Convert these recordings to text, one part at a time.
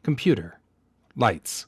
Computer. Lights.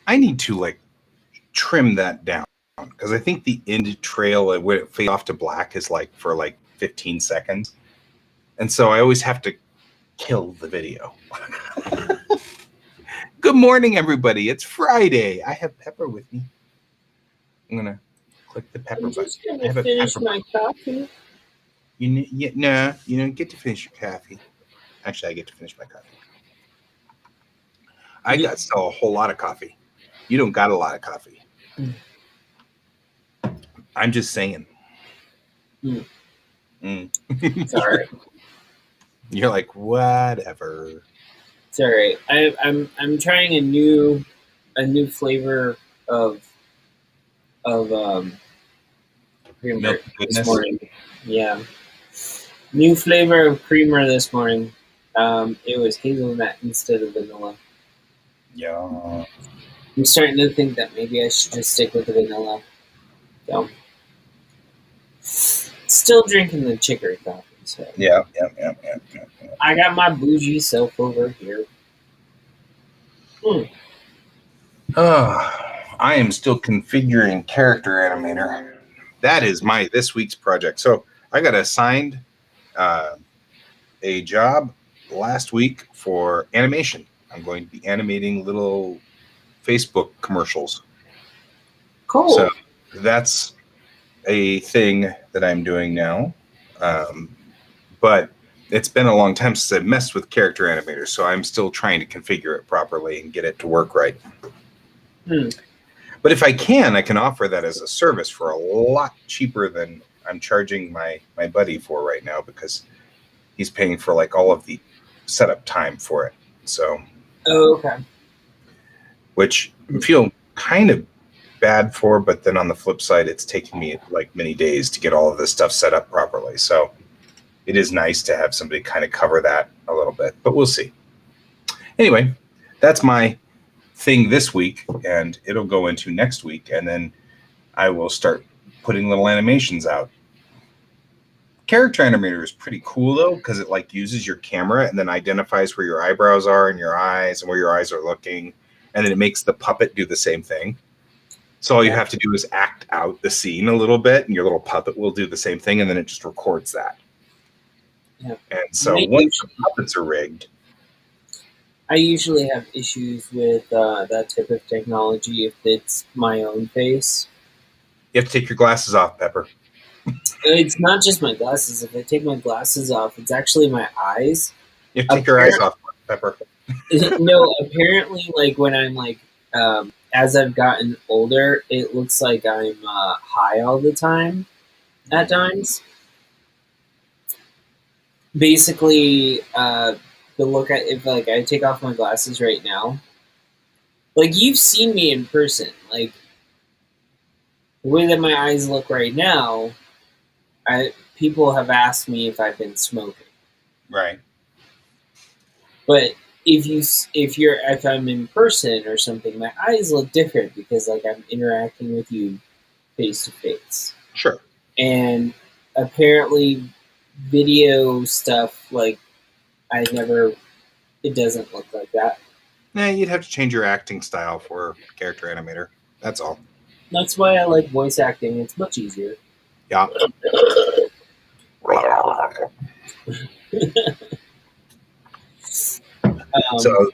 I need to trim that down because I think the end trail where it fades off to black is for 15 seconds. And so I always have to kill the video. Good morning, everybody. It's Friday. I have Pepper with me. I'm going to click the Pepper button. I'm just going to finish my coffee. You don't get to finish your coffee. Actually, I get to finish my coffee. I got still a whole lot of coffee. You don't got a lot of coffee. I'm just saying. Sorry. You're like, whatever. It's all right. I'm trying a new flavor of creamer this morning. Yeah. New flavor of creamer this morning. It was hazelnut instead of vanilla. Yeah. I'm starting to think that maybe I should just stick with the vanilla. So, still drinking the chicory coffee. So. Yeah. I got my bougie self over here. I am still configuring Character Animator. That is this week's project. So I got assigned a job last week for animation. I'm going to be animating little Facebook commercials. Cool. So that's a thing that I'm doing now. But it's been a long time since I've messed with Character Animator, so I'm still trying to configure it properly and get it to work right. But if I can offer that as a service for a lot cheaper than I'm charging my buddy for right now, because he's paying for all of the setup time for it. So, okay. Which I feel kind of bad for, but then on the flip side, it's taking me many days to get all of this stuff set up properly. So it is nice to have somebody kind of cover that a little bit, but we'll see. Anyway, that's my thing this week, and it'll go into next week, and then I will start putting little animations out. Character Animator is pretty cool though, because it uses your camera and then identifies where your eyebrows are and your eyes and where your eyes are looking, and then it makes the puppet do the same thing. So all you have to do is act out the scene a little bit, and your little puppet will do the same thing, and then it just records that. Yeah. And so once the puppets are rigged, I usually have issues with that type of technology if it's my own face. You have to take your glasses off, Pepper. It's not just my glasses. If I take my glasses off, it's actually my eyes. You have to take your eyes off, Pepper. No, apparently, when I'm as I've gotten older, it looks like I'm high all the time at times. Basically, the look at if I take off my glasses right now, you've seen me in person, the way that my eyes look right now, people have asked me if I've been smoking. Right. But if I'm in person or something, my eyes look different because I'm interacting with you face to face. Sure. And apparently video stuff, it doesn't look like that. Nah, you'd have to change your acting style for Character Animator. That's all. That's why I like voice acting. It's much easier. Yeah. So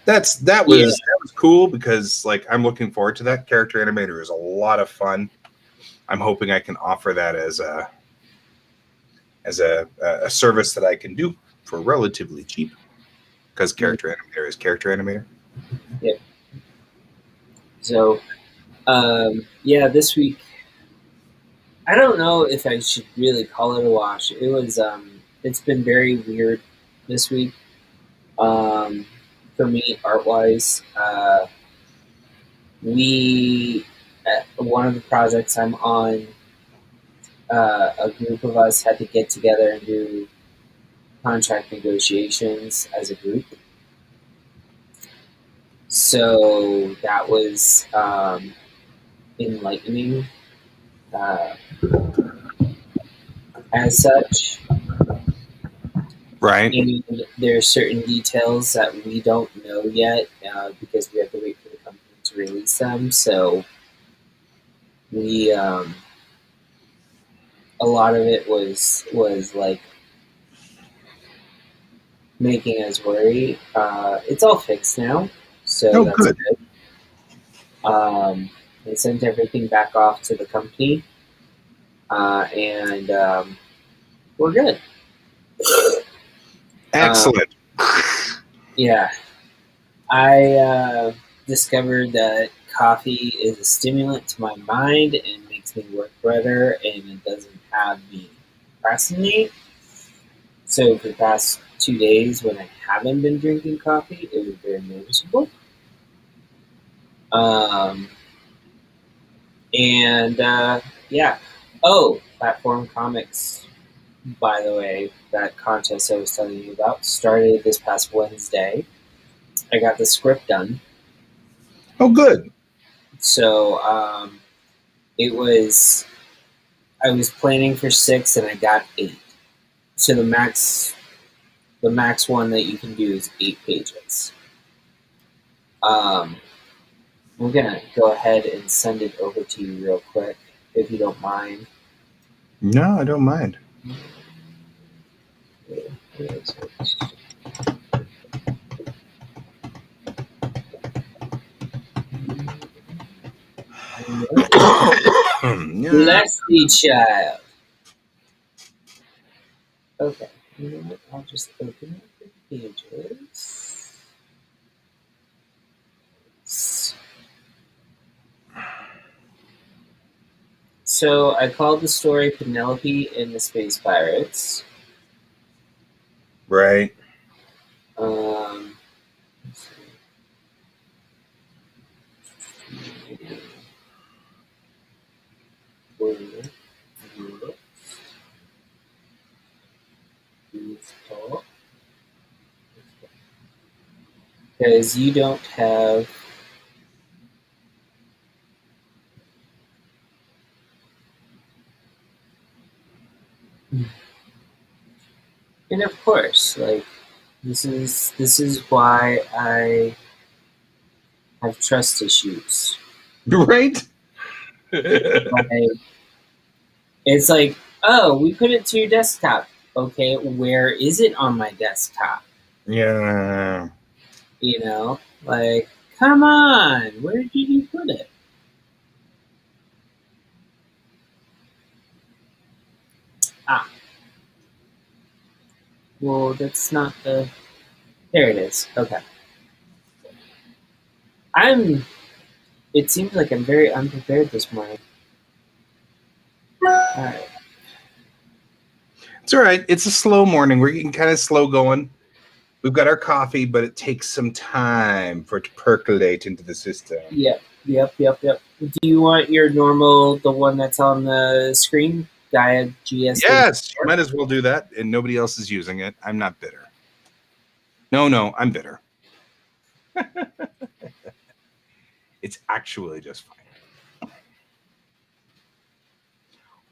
that was cool because I'm looking forward to that. Character Animator is a lot of fun. I'm hoping I can offer that as a service that I can do for relatively cheap because character animator is character animator. Yep. So, this week, I don't know if I should really call it a wash. It was, it's been very weird this week. For me, art-wise, one of the projects I'm on, a group of us had to get together and do contract negotiations as a group. So that was enlightening as such. Right. And there are certain details that we don't know yet because we have to wait for the company to release them. So we, a lot of it was like making us worry. It's all fixed now, so that's good. They sent everything back off to the company, and we're good. Excellent. Yeah, I discovered that coffee is a stimulant to my mind and makes me work better, and it doesn't have me procrastinate. So for the past 2 days, when I haven't been drinking coffee, it was very noticeable. Oh, Platform Comics, by the way, that contest I was telling you about started this past Wednesday. I got the script done. Oh, good. So I was planning for 6 and I got 8. So the max one that you can do is 8 pages. I'm gonna go ahead and send it over to you real quick, if you don't mind. No, I don't mind. Bless thee, child. Okay, you know what? I'll just open up the pages. So I called the story Penelope and the Space Pirates. Right. Let's see. Because you don't have and of course, like this is why I have trust issues. Right. Like, it's like, oh, we put it to your desktop. Okay, where is it on my desktop? Yeah. You know, like, come on, where did you put it? Ah, well, that's not the. There it is. Okay. It seems like I'm very unprepared this morning. All right. It's all right. It's a slow morning. We're getting kind of slow going. We've got our coffee, but it takes some time for it to percolate into the system. Yep. Do you want your normal, the one that's on the screen, Gaia GS? Yes, you might as well do that, and nobody else is using it. I'm not bitter. No, I'm bitter. It's actually just fine.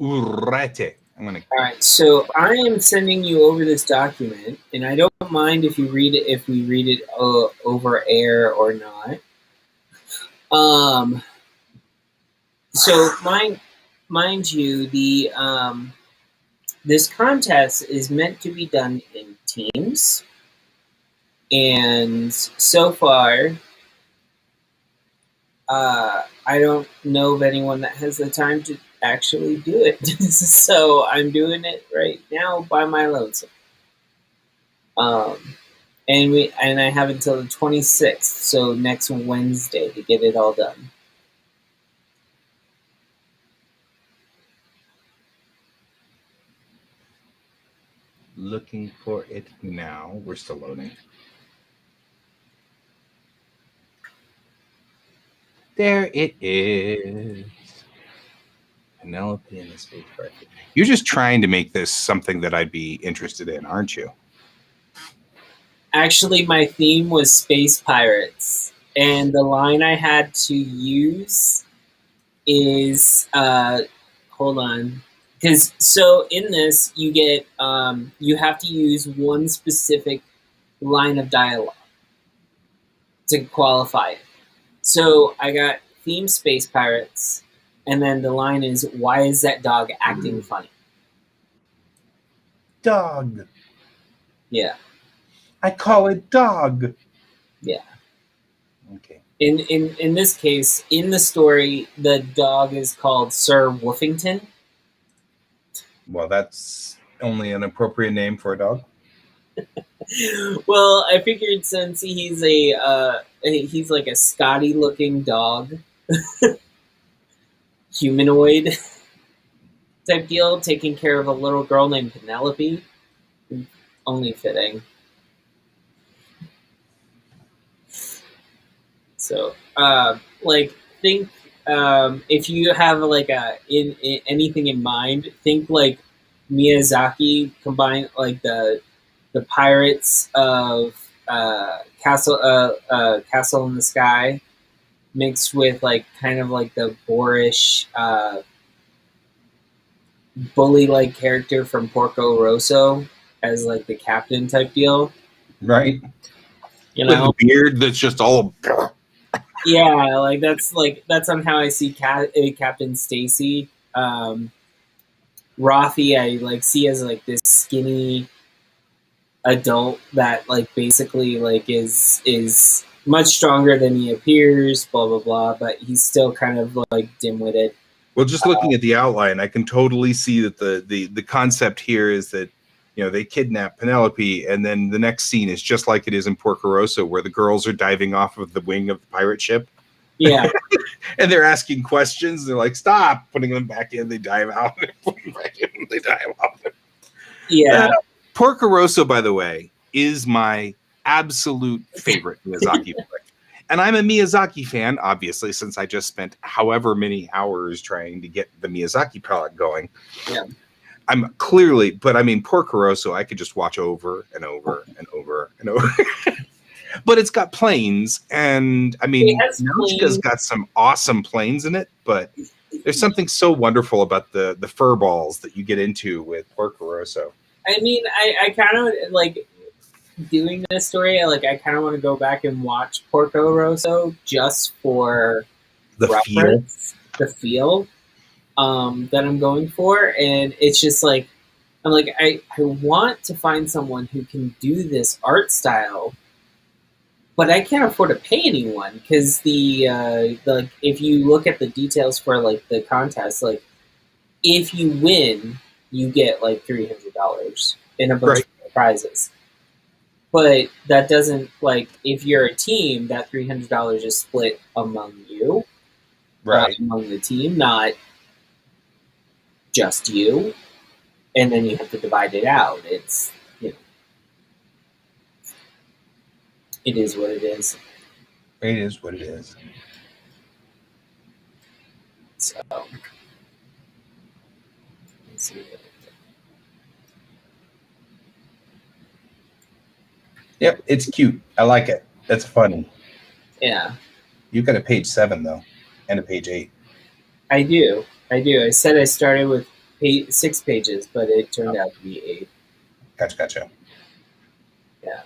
Urete. All right, so I am sending you over this document, and I don't mind if you read it, if we read it over air or not. So mind you, the this contest is meant to be done in teams, and so far, I don't know of anyone that has the time to actually do it. So I'm doing it right now by my lonesome. Um, and I have until the 26th, so next Wednesday to get it all done. Looking for it now. We're still loading. There it is. Penelope in the Space Pirate. You're just trying to make this something that I'd be interested in, aren't you? Actually, my theme was space pirates, and the line I had to use is hold on, because so in this you get you have to use one specific line of dialogue to qualify it. So I got theme space pirates, and then the line is, "Why is that dog acting funny?" Dog. Yeah, I call it dog. yeah. Okay. In this case, in the story, the dog is called Sir Woofington. Well, that's only an appropriate name for a dog. Well, I figured since he's he's like a Scotty looking dog, humanoid type deal, taking care of a little girl named Penelope. Only fitting. So, like, think if you have like in anything in mind, think like Miyazaki combined like the pirates of Castle in the Sky mixed with like kind of like the boorish bully like character from Porco Rosso as like the captain type deal. Right. You With know? the beard that's just all. Yeah, that's on how I see Captain Stacy. Rothy, I like see as like this skinny adult that like basically like is much stronger than he appears. Blah blah blah, but he's still kind of like dim-witted. Well, just looking at the outline, I can totally see that the concept here is that, you know, they kidnap Penelope, and then the next scene is just like it is in Porco Rosso, where the girls are diving off of the wing of the pirate ship. Yeah. And they're asking questions. They're like, stop, putting them back in. They dive out. They dive out. Yeah. Porco Rosso, by the way, is my absolute favorite Miyazaki flick. And I'm a Miyazaki fan, obviously, since I just spent however many hours trying to get the Miyazaki palette going. Yeah. I'm clearly, but I mean, Porco Rosso, I could just watch over and over and over and over. But it's got planes, and I mean, Nautica's got some awesome planes in it, but there's something so wonderful about the fur balls that you get into with Porco Rosso. I mean, I kind of like doing this story. I kind of want to go back and watch Porco Rosso just for the reference, the feel that I'm going for, and it's just like I'm like I want to find someone who can do this art style. But I can't afford to pay anyone because the if you look at the details for like the contest, like if you win, you get like $300 and a bunch of prizes. But that doesn't like if you're a team, that $300 is split among you, right? Among the team, not just you, and then you have to divide it out. It's it is what it is. It is what it is. So, let's see. Yep, it's cute. I like it. That's funny. Yeah. You've got a page 7 though, and a page 8. I do. I said I started with 6 pages, but it turned out to be 8. Gotcha. Yeah.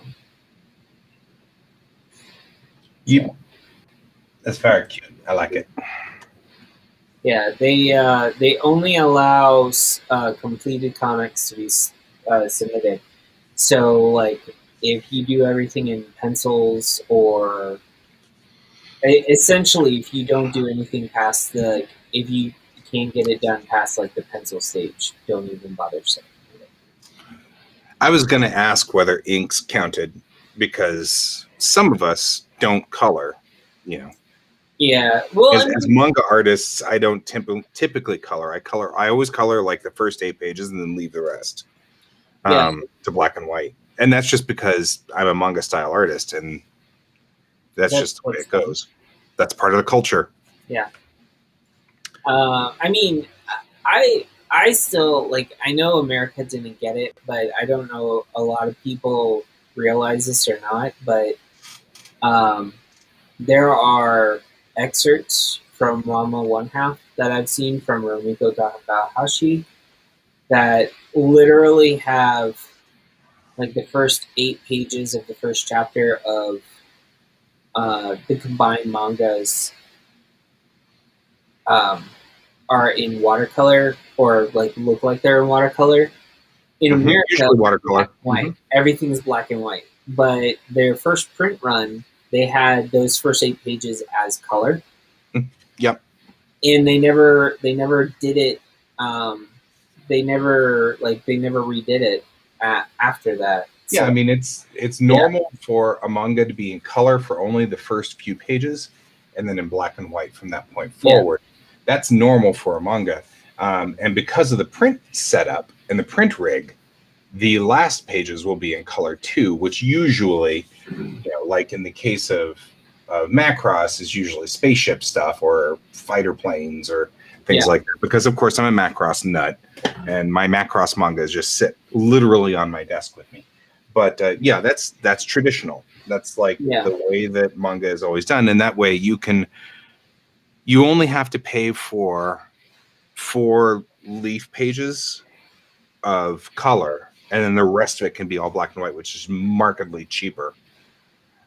That's very cute. I like it. Yeah, they only allow completed comics to be submitted. So, like, if you do everything in pencils, or essentially, if you don't do anything past if you can't get it done past like the pencil stage, don't even bother submitting it. I was going to ask whether inks counted because some of us don't color, you know. Yeah. Well, As manga artists, I don't typically color. I always color like the first 8 pages and then leave the rest to black and white. And that's just because I'm a manga style artist, and that's just the way it goes. That's part of the culture. Yeah. I mean, I still like. I know America didn't get it, but I don't know a lot of people realize this or not. But there are excerpts from Mama One Half that I've seen from Romiko Takahashi that literally have like the first 8 pages of the first chapter of the combined mangas are in watercolor or like look like they're in watercolor. In America, usually watercolor. Black and white. Everything's black and white. But their first print run, they had those first 8 pages as color. Yep. And they never did it. They never redid it after that. Yeah, so, I mean it's normal for a manga to be in color for only the first few pages, and then in black and white from that point forward. Yeah. That's normal for a manga, and because of the print setup and the print rig, the last pages will be in color too, which usually, like in the case of Macross, is usually spaceship stuff or fighter planes or things like that. Because of course I'm a Macross nut, and my Macross mangas just sit literally on my desk with me. But that's traditional. That's like the way that manga is always done, and that way you only have to pay for 4 leaf pages of color, and then the rest of it can be all black and white, which is markedly cheaper.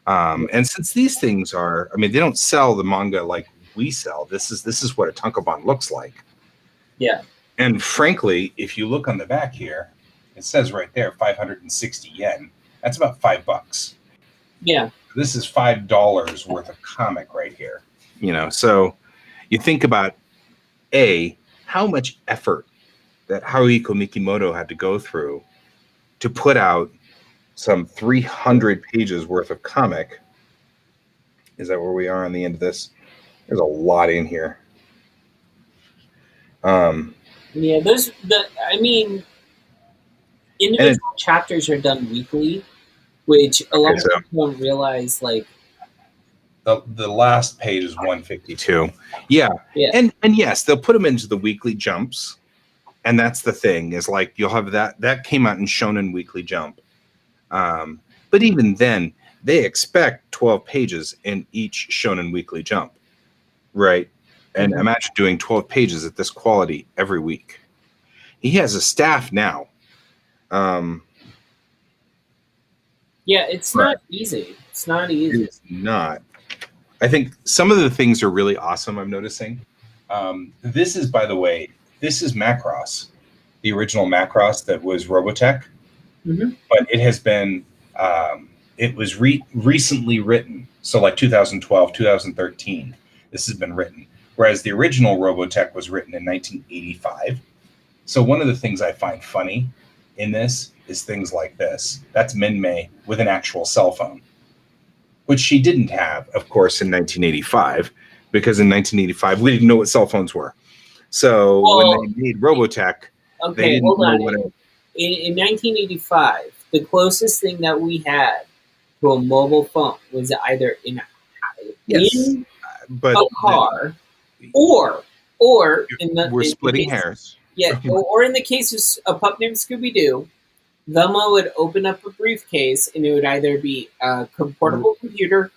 And since these things are, I mean, they don't sell the manga like we sell. This is what a tankobon looks like. Yeah. And frankly, if you look on the back here, it says right there 560 yen. That's about $5. Yeah. This is $5 worth of comic right here. So you think about how much effort that Haruhiko Mikimoto had to go through to put out some 300 pages worth of comic. Is that where we are on the end of this? There's a lot in here. Individual chapters are done weekly, which a lot of people don't realize. Like the last page is 152. Yeah. And yes, they'll put them into the weekly jumps, and that's the thing is like you'll have that came out in Shonen Weekly Jump. But even then, they expect 12 pages in each Shonen Weekly Jump, right? And imagine doing 12 pages at this quality every week. He has a staff now. It's not easy. It's not easy. It's not. I think some of the things are really awesome, I'm noticing. This is, by the way, this is Macross, the original Macross that was Robotech. But it has been, it was recently written. So like 2012, 2013, this has been written. Whereas the original Robotech was written in 1985. So one of the things I find funny in this is things like this. That's Minmay with an actual cell phone, which she didn't have, of course, in 1985, because in 1985, we didn't know what cell phones were. So when they made Robotech, they didn't know what it. In 1985, the closest thing that we had to a mobile phone was either in a car or in the... We're splitting hairs. Yeah, or in the case of a pup named Scooby-Doo, Velma would open up a briefcase and it would either be a portable computer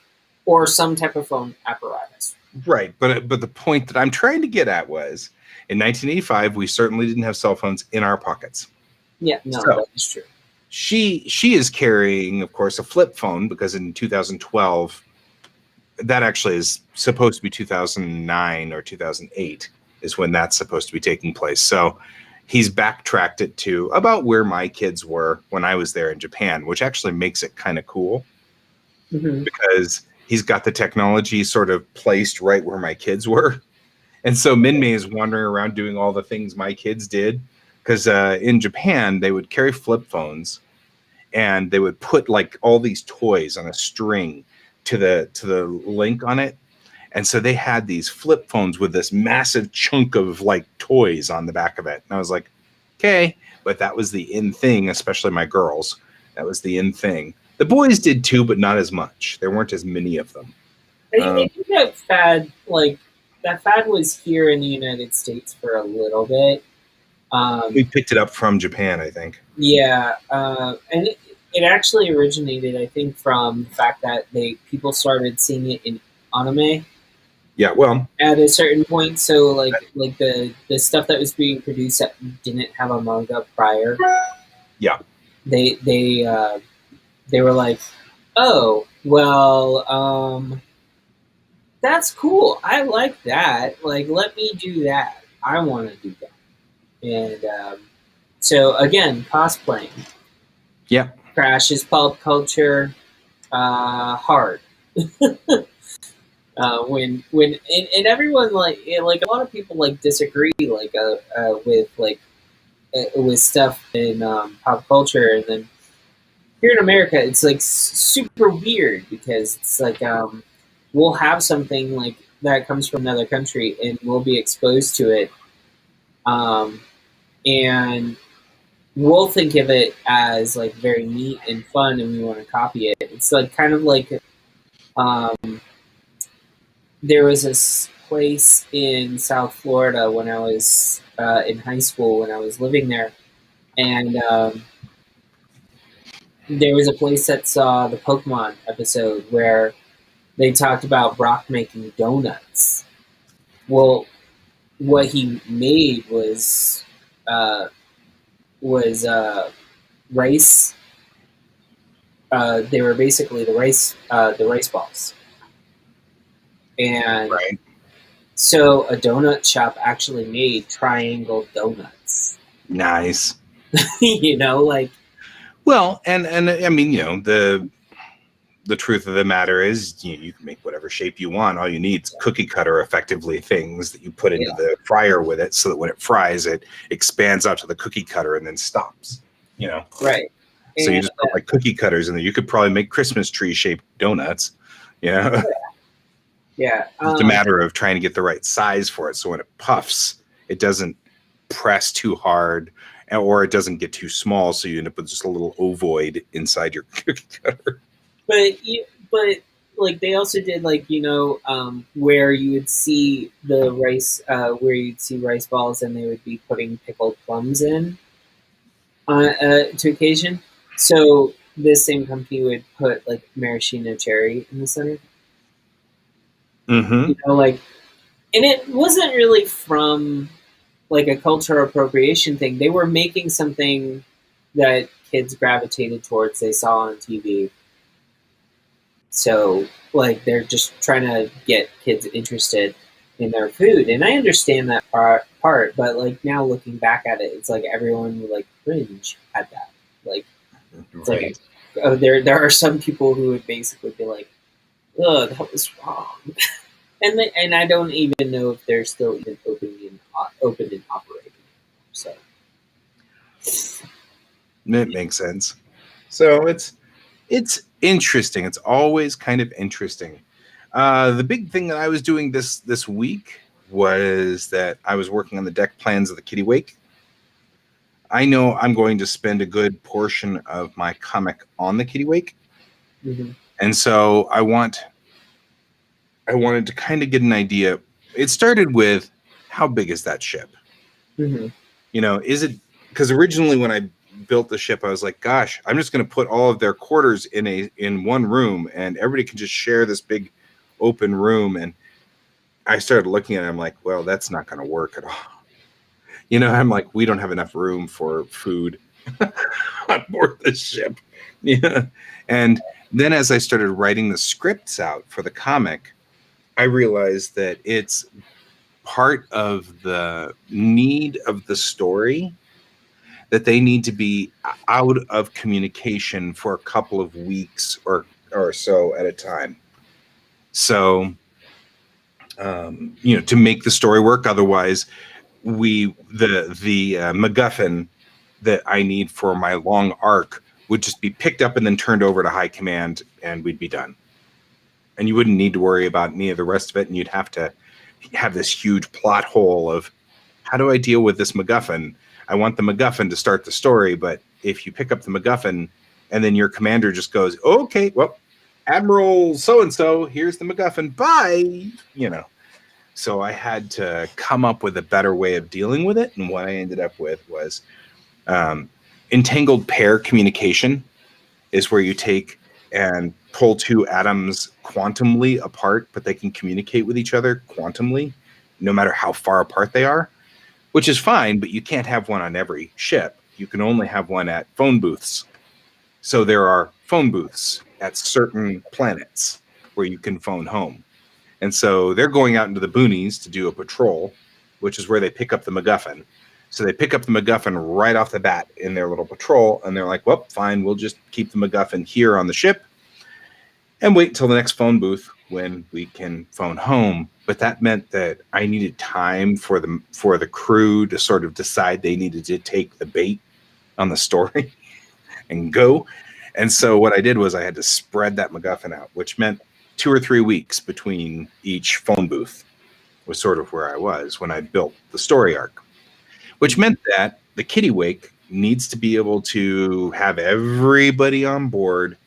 or some type of phone apparatus. Right, but the point that I'm trying to get at was, in 1985, we certainly didn't have cell phones in our pockets. Yeah, no, that is true. She is carrying, of course, a flip phone because in 2012, that actually is supposed to be 2009 or 2008 is when that's supposed to be taking place. So he's backtracked it to about where my kids were when I was there in Japan, which actually makes it kind of cool because he's got the technology sort of placed right where my kids were. And so Minmay is wandering around doing all the things my kids did. Because in Japan, they would carry flip phones and they would put like all these toys on a string to the link on it. And so they had these flip phones with this massive chunk of like toys on the back of it. And I was like, okay, but that was the in thing, especially my girls. That was the in thing. The boys did too, but not as much. There weren't as many of them. I think that fad was here in the United States for a little bit. We picked it up from Japan, I think. Yeah, and it actually originated, I think, from the fact that people started seeing it in anime. Yeah, well, at a certain point, so like the stuff that was being produced that didn't have a manga prior. Yeah, they were like, oh well, that's cool. I like that. Like, let me do that. I want to do that. And so again, cosplaying. Yeah, Crashes pulp culture hard. When and everyone like a lot of people like disagree with stuff in pop culture, and then here in America it's like super weird because it's like we'll have something like that comes from another country and we'll be exposed to it, and we'll think of it as like very neat and fun and we want to copy it. It's like kind of like there was this place in South Florida when I was in high school, when I was living there, and there was a place that saw the Pokemon episode where they talked about Brock making donuts. Well, what he made was rice. They were basically the rice balls. And right. So a donut shop actually made triangle donuts. Nice. You know, like. Well, and I mean, you know, the truth of the matter is you can make whatever shape you want. All you need is cookie cutter effectively things that you put into the fryer with it, so that when it fries, it expands out to the cookie cutter and then stops. You know, right. So you just put like cookie cutters in there. You could probably make Christmas tree shaped donuts. You know. Yeah. It's a matter of trying to get the right size for it, so when it puffs, it doesn't press too hard, or it doesn't get too small, so you end up with just a little ovoid inside your cookie cutter. But like they also did like, you know, where you would see the rice, where you'd see rice balls, and they would be putting pickled plums in to occasion. So this same company would put like maraschino cherry in the center. Mm-hmm. You know, like, and it wasn't really from like a cultural appropriation thing. They were making something that kids gravitated towards. They saw on TV. So, like, they're just trying to get kids interested in their food. And I understand that part, but, like, now looking back at it, it's like everyone would, like, cringe at that. Like, it's right. Like, there are some people who would basically be like, oh, that was wrong. And I don't even know if they're still even open and operating. So It makes sense. So it's interesting. It's always kind of interesting. The big thing that I was doing this week was that I was working on the deck plans of the Kitty Wake. I know I'm going to spend a good portion of my comic on the Kitty Wake, and so I wanted to kind of get an idea. It started with, how big is that ship? You know, is it, because originally when I built the ship, I was like, gosh, I'm just going to put all of their quarters in one room, and everybody can just share this big open room. And I started looking at it, I'm like, well, that's not going to work at all. You know, I'm like, we don't have enough room for food on board the ship. Yeah. And then as I started writing the scripts out for the comic, I realized that it's part of the need of the story that they need to be out of communication for a couple of weeks or so at a time. So, you know, to make the story work. Otherwise, the MacGuffin that I need for my long arc would just be picked up and then turned over to high command, and we'd be done. And you wouldn't need to worry about any of the rest of it, and you'd have to have this huge plot hole of, how do I deal with this MacGuffin? I want the MacGuffin to start the story, but if you pick up the MacGuffin and then your commander just goes, okay, well, Admiral so-and-so, here's the MacGuffin, bye, So I had to come up with a better way of dealing with it, and what I ended up with was entangled pair communication is where you take and pull two atoms quantumly apart, but they can communicate with each other quantumly, no matter how far apart they are, which is fine, but you can't have one on every ship. You can only have one at phone booths. So there are phone booths at certain planets where you can phone home. And so they're going out into the boonies to do a patrol, which is where they pick up the MacGuffin. So they pick up the MacGuffin right off the bat in their little patrol, and they're like, well, fine, we'll just keep the MacGuffin here on the ship and wait until the next phone booth when we can phone home. But that meant that I needed time for the crew to sort of decide they needed to take the bait on the story and go. And so what I did was I had to spread that MacGuffin out, which meant 2 or 3 weeks between each phone booth was sort of where I was when I built the story arc. Which meant that the Kittiwake needs to be able to have everybody on board,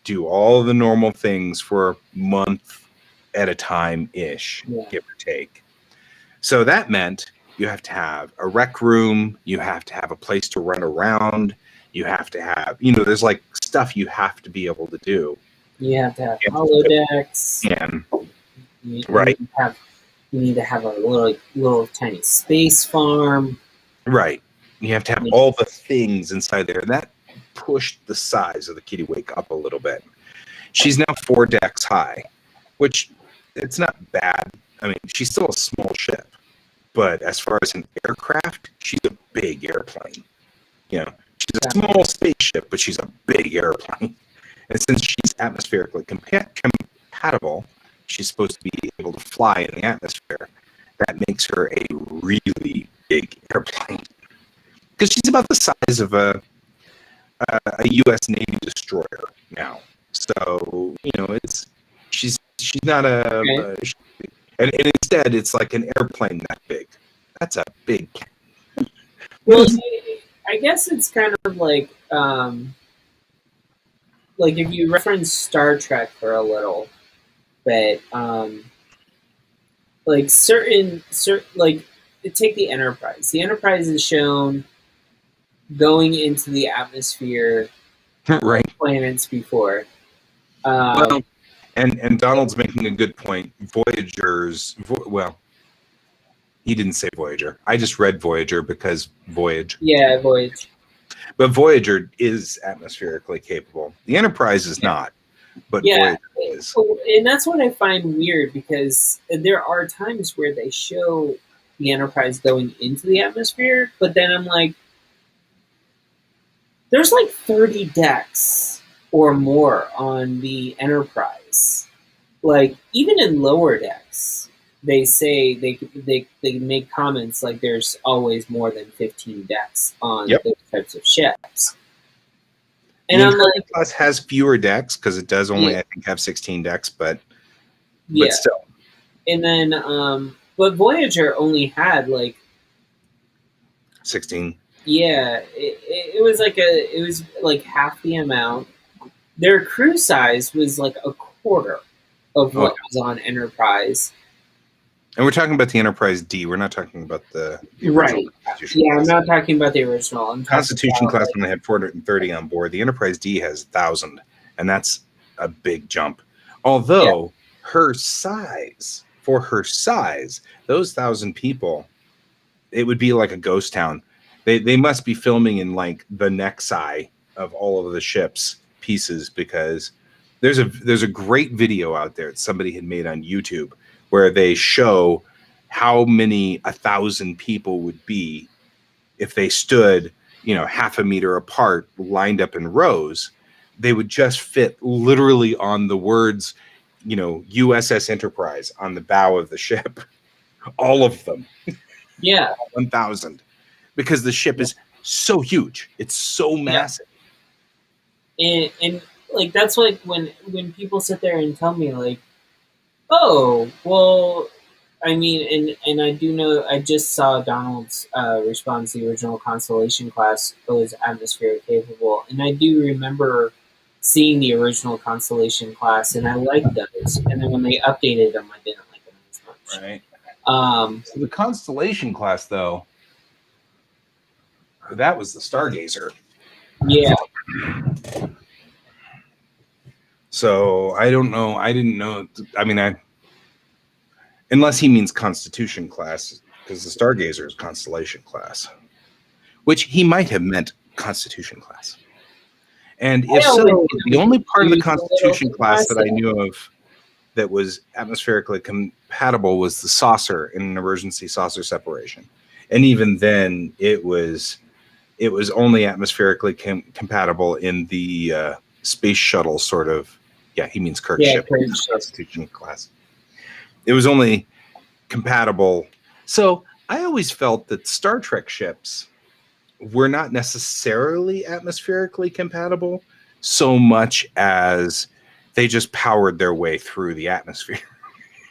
do all the normal things for a month at a time-ish, give or take. So that meant you have to have a rec room, you have to have a place to run around, you have to have, there's like stuff you have to be able to do. You have to have holodecks. And right. You need to have a little tiny space farm. Right. You have to have all the things inside there. And that pushed the size of the Kittiwake up a little bit. She's now 4 decks high, which it's not bad. I mean, she's still a small ship. But as far as an aircraft, she's a big airplane. She's a small spaceship, but she's a big airplane. And since she's atmospherically compatible, she's supposed to be able to fly in the atmosphere. That makes her a really big airplane. Because she's about the size of a U.S. Navy destroyer now. So, she's not and instead it's like an airplane that big. That's a big. Well, I guess it's kind of like if you reference Star Trek for a little bit, take the Enterprise. The Enterprise is shown going into the atmosphere right planets before. And Donald's making a good point. He didn't say Voyager. I just read Voyager because Voyage. Yeah, Voyage. But Voyager is atmospherically capable. The Enterprise is not, but Voyager is. And that's what I find weird, because there are times where they show the Enterprise going into the atmosphere, but then I'm like, there's like 30 decks or more on the Enterprise. Like, even in lower decks, they say they make comments like there's always more than 15 decks on those types of ships. And I'm like, Plus has fewer decks because it does only I think have 16 decks, but still. And then but Voyager only had like 16. Yeah, it was like half the amount. Their crew size was like a quarter of what was on Enterprise. And we're talking about the Enterprise D. We're not talking about the right. Yeah, I'm not talking about the original. Constitution class only had 430 on board. The Enterprise D has 1,000, and that's a big jump. Although for her size, those 1,000 people, it would be like a ghost town. They must be filming in like the Nexi of all of the ship's pieces, because there's a great video out there that somebody had made on YouTube where they show how many 1,000 people would be if they stood, half a meter apart, lined up in rows. They would just fit literally on the words, USS Enterprise on the bow of the ship. All of them. Yeah. 1,000. Because the ship is so huge. It's so massive. and like that's like when people sit there and tell me like, oh well, I mean, and I do know I just saw Donald's response. The original Constellation class was atmospheric capable, and I do remember seeing the original Constellation class, and I liked those. And then when they updated them, I didn't like them as much. Right. Um, So the Constellation class, though, that was the Stargazer. yeah, So I don't know. I didn't know. I mean, unless he means Constitution class, because the Stargazer is Constellation class, which he might have meant Constitution class. And if I always, so, the only part of the confused a Constitution little class that I myself. knew of that was atmospherically compatible was the saucer in an emergency saucer separation. And even then, it was only atmospherically compatible in the space shuttle sort of. Yeah, he means Kirk's ship. Kirk's ship. Constitution class. It was only compatible. So I always felt that Star Trek ships were not necessarily atmospherically compatible so much as they just powered their way through the atmosphere.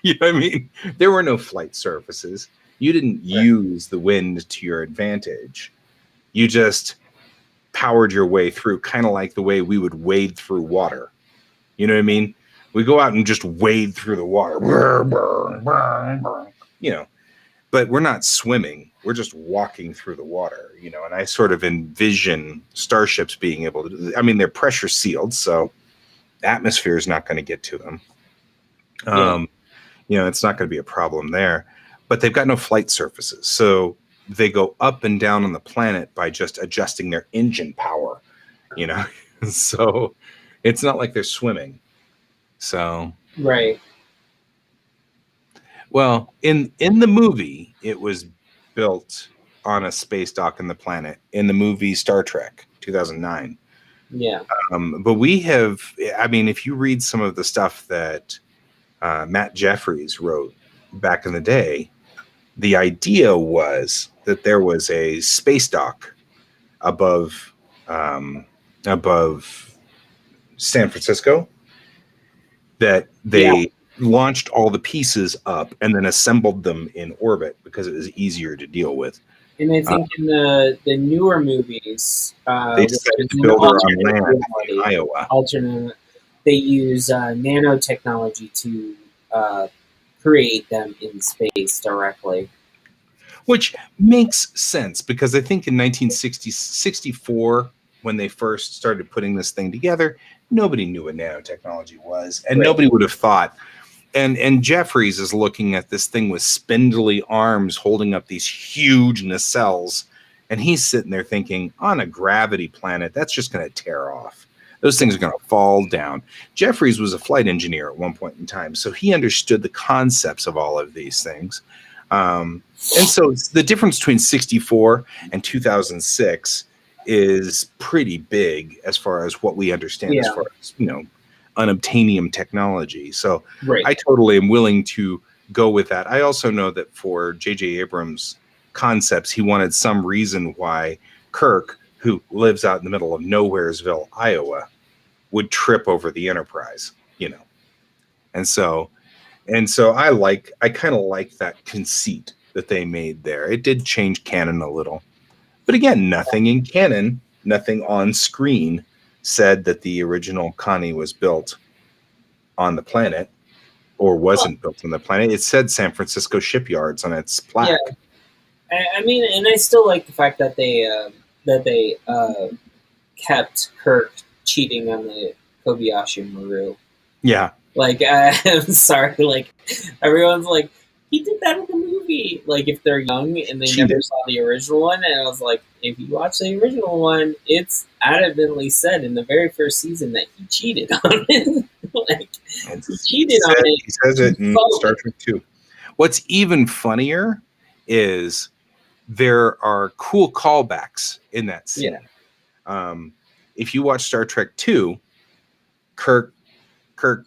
You know what I mean? There were no flight surfaces. You didn't use the wind to your advantage. You just powered your way through, kind of like the way we would wade through water. You know what I mean? We go out and just wade through the water. You know, but we're not swimming. We're just walking through the water, you know, and I sort of envision starships being able to, I mean, they're pressure sealed, so the atmosphere is not going to get to them. You know, it's not going to be a problem there, but they've got no flight surfaces. So they go up and down on the planet by just adjusting their engine power, you know, so it's not like they're swimming. So, Right. Well, in the movie, it was built on a space dock in the planet. In the movie Star Trek 2009, Yeah. But we have, I mean, if you read some of the stuff that Matt Jeffries wrote back in the day, the idea was that there was a space dock above San Francisco that they launched all the pieces up and then assembled them in orbit because it was easier to deal with. And I think in the newer movies, They decided to build her on land in Iowa. Alternate, they use nanotechnology to create them in space directly. Which makes sense because I think in 1964, when they first started putting this thing together, nobody knew what nanotechnology was, and nobody would have thought. And Jeffries is looking at this thing with spindly arms holding up these huge nacelles, and he's sitting there thinking, on a gravity planet, that's just going to tear off. Those things are going to fall down. Jeffries was a flight engineer at one point in time, so he understood the concepts of all of these things. And so the difference between 64 and 2006 is pretty big as far as what we understand as far as, you know, unobtainium technology. So I totally am willing to go with that. I also know that for J.J. Abrams' concepts, he wanted some reason why Kirk, who lives out in the middle of Nowheresville, Iowa, would trip over the Enterprise, you know. And so I kind of like that conceit that they made there. It did change canon a little. But again, nothing in canon, nothing on screen said that the original Connie was built on the planet or wasn't built on the planet. It said San Francisco shipyards on its plaque. Yeah. I mean, and I still like the fact that they kept Kirk cheating on the Kobayashi Maru. Yeah. Like, I'm sorry, like, everyone's like, he did that in the movie. Like, if they're young and they never saw the original one, and I was like, if you watch the original one, it's adamantly said in the very first season that he cheated on it. Like, he cheated on it. He says it in Star Trek 2. What's even funnier is there are cool callbacks in that scene. Yeah. If you watch Star Trek 2, Kirk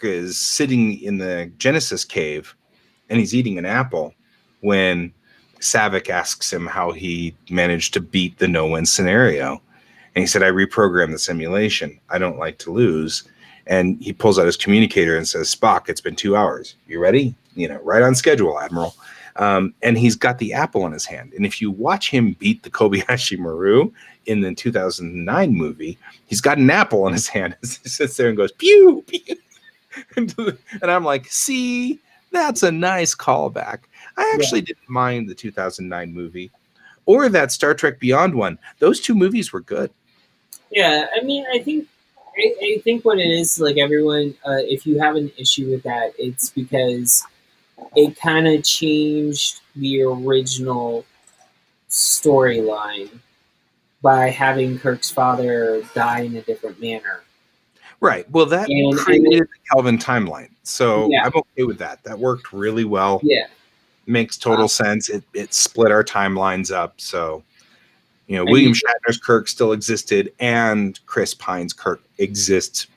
is sitting in the Genesis cave and he's eating an apple when Savick asks him how he managed to beat the no-win scenario. And he said, I reprogrammed the simulation. I don't like to lose. And he pulls out his communicator and says, Spock, it's been 2 hours. You ready? Right on schedule, Admiral. And he's got the apple in his hand. And if you watch him beat the Kobayashi Maru in the 2009 movie, he's got an apple in his hand. He sits there and goes, pew, pew. And I'm like, see, that's a nice callback. I actually didn't mind the 2009 movie or that Star Trek Beyond one. Those two movies were good. Yeah, I mean, I think what it is, like everyone, if you have an issue with that, it's because it kind of changed the original storyline by having Kirk's father die in a different manner. Right. Well, that created the Kelvin timeline. So I'm okay with that. That worked really well. Yeah. Makes total sense. It split our timelines up. So, William Shatner's Kirk still existed and Chris Pine's Kirk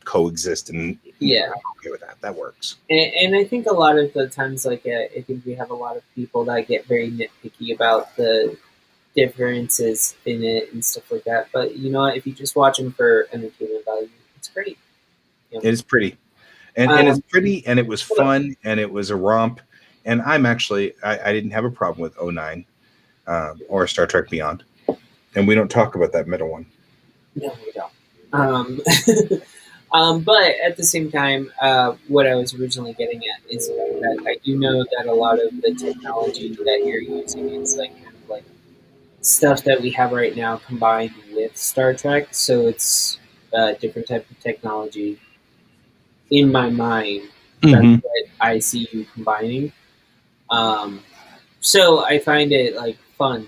coexist. And I'm okay with that. That works. And I think a lot of the times, like, I think we have a lot of people that get very nitpicky about the differences in it and stuff like that. But you know what? If you just watch them for entertainment value, it's great. It is pretty. And it's pretty, and it was fun, and it was a romp. And I'm actually, I didn't have a problem with 09 or Star Trek Beyond. And we don't talk about that middle one. No, we don't. But at the same time, what I was originally getting at is that I do know that a lot of the technology that you're using is like kind of like stuff that we have right now combined with Star Trek. So it's a different type of technology. In my mind, that's what I see you combining. So I find it like fun.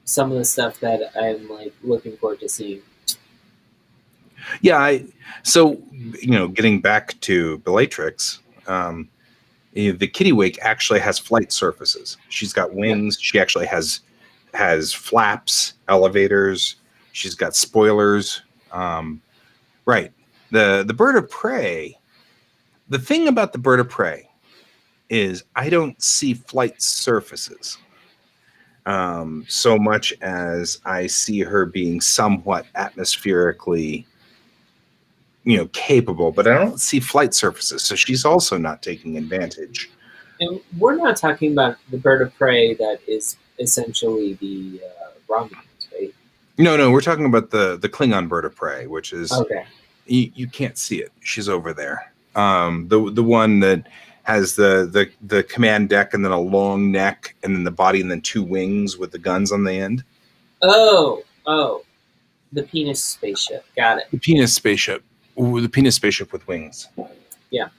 Some of the stuff that I'm like looking forward to seeing. Yeah, getting back to Bellatrix, the Kittiwake actually has flight surfaces. She's got wings. Yeah. She actually has flaps, elevators. She's got spoilers. Right. The bird of prey. The thing about the bird of prey is I don't see flight surfaces so much as I see her being somewhat atmospherically, capable, but I don't see flight surfaces. So she's also not taking advantage. And we're not talking about the bird of prey that is essentially the Romulans, right? No, we're talking about the Klingon bird of prey, which is okay. You can't see it. She's over there. The one that has the command deck and then a long neck and then the body and then two wings with the guns on the end. Oh, the penis spaceship. Got it. The penis spaceship. Ooh, the penis spaceship with wings. Yeah.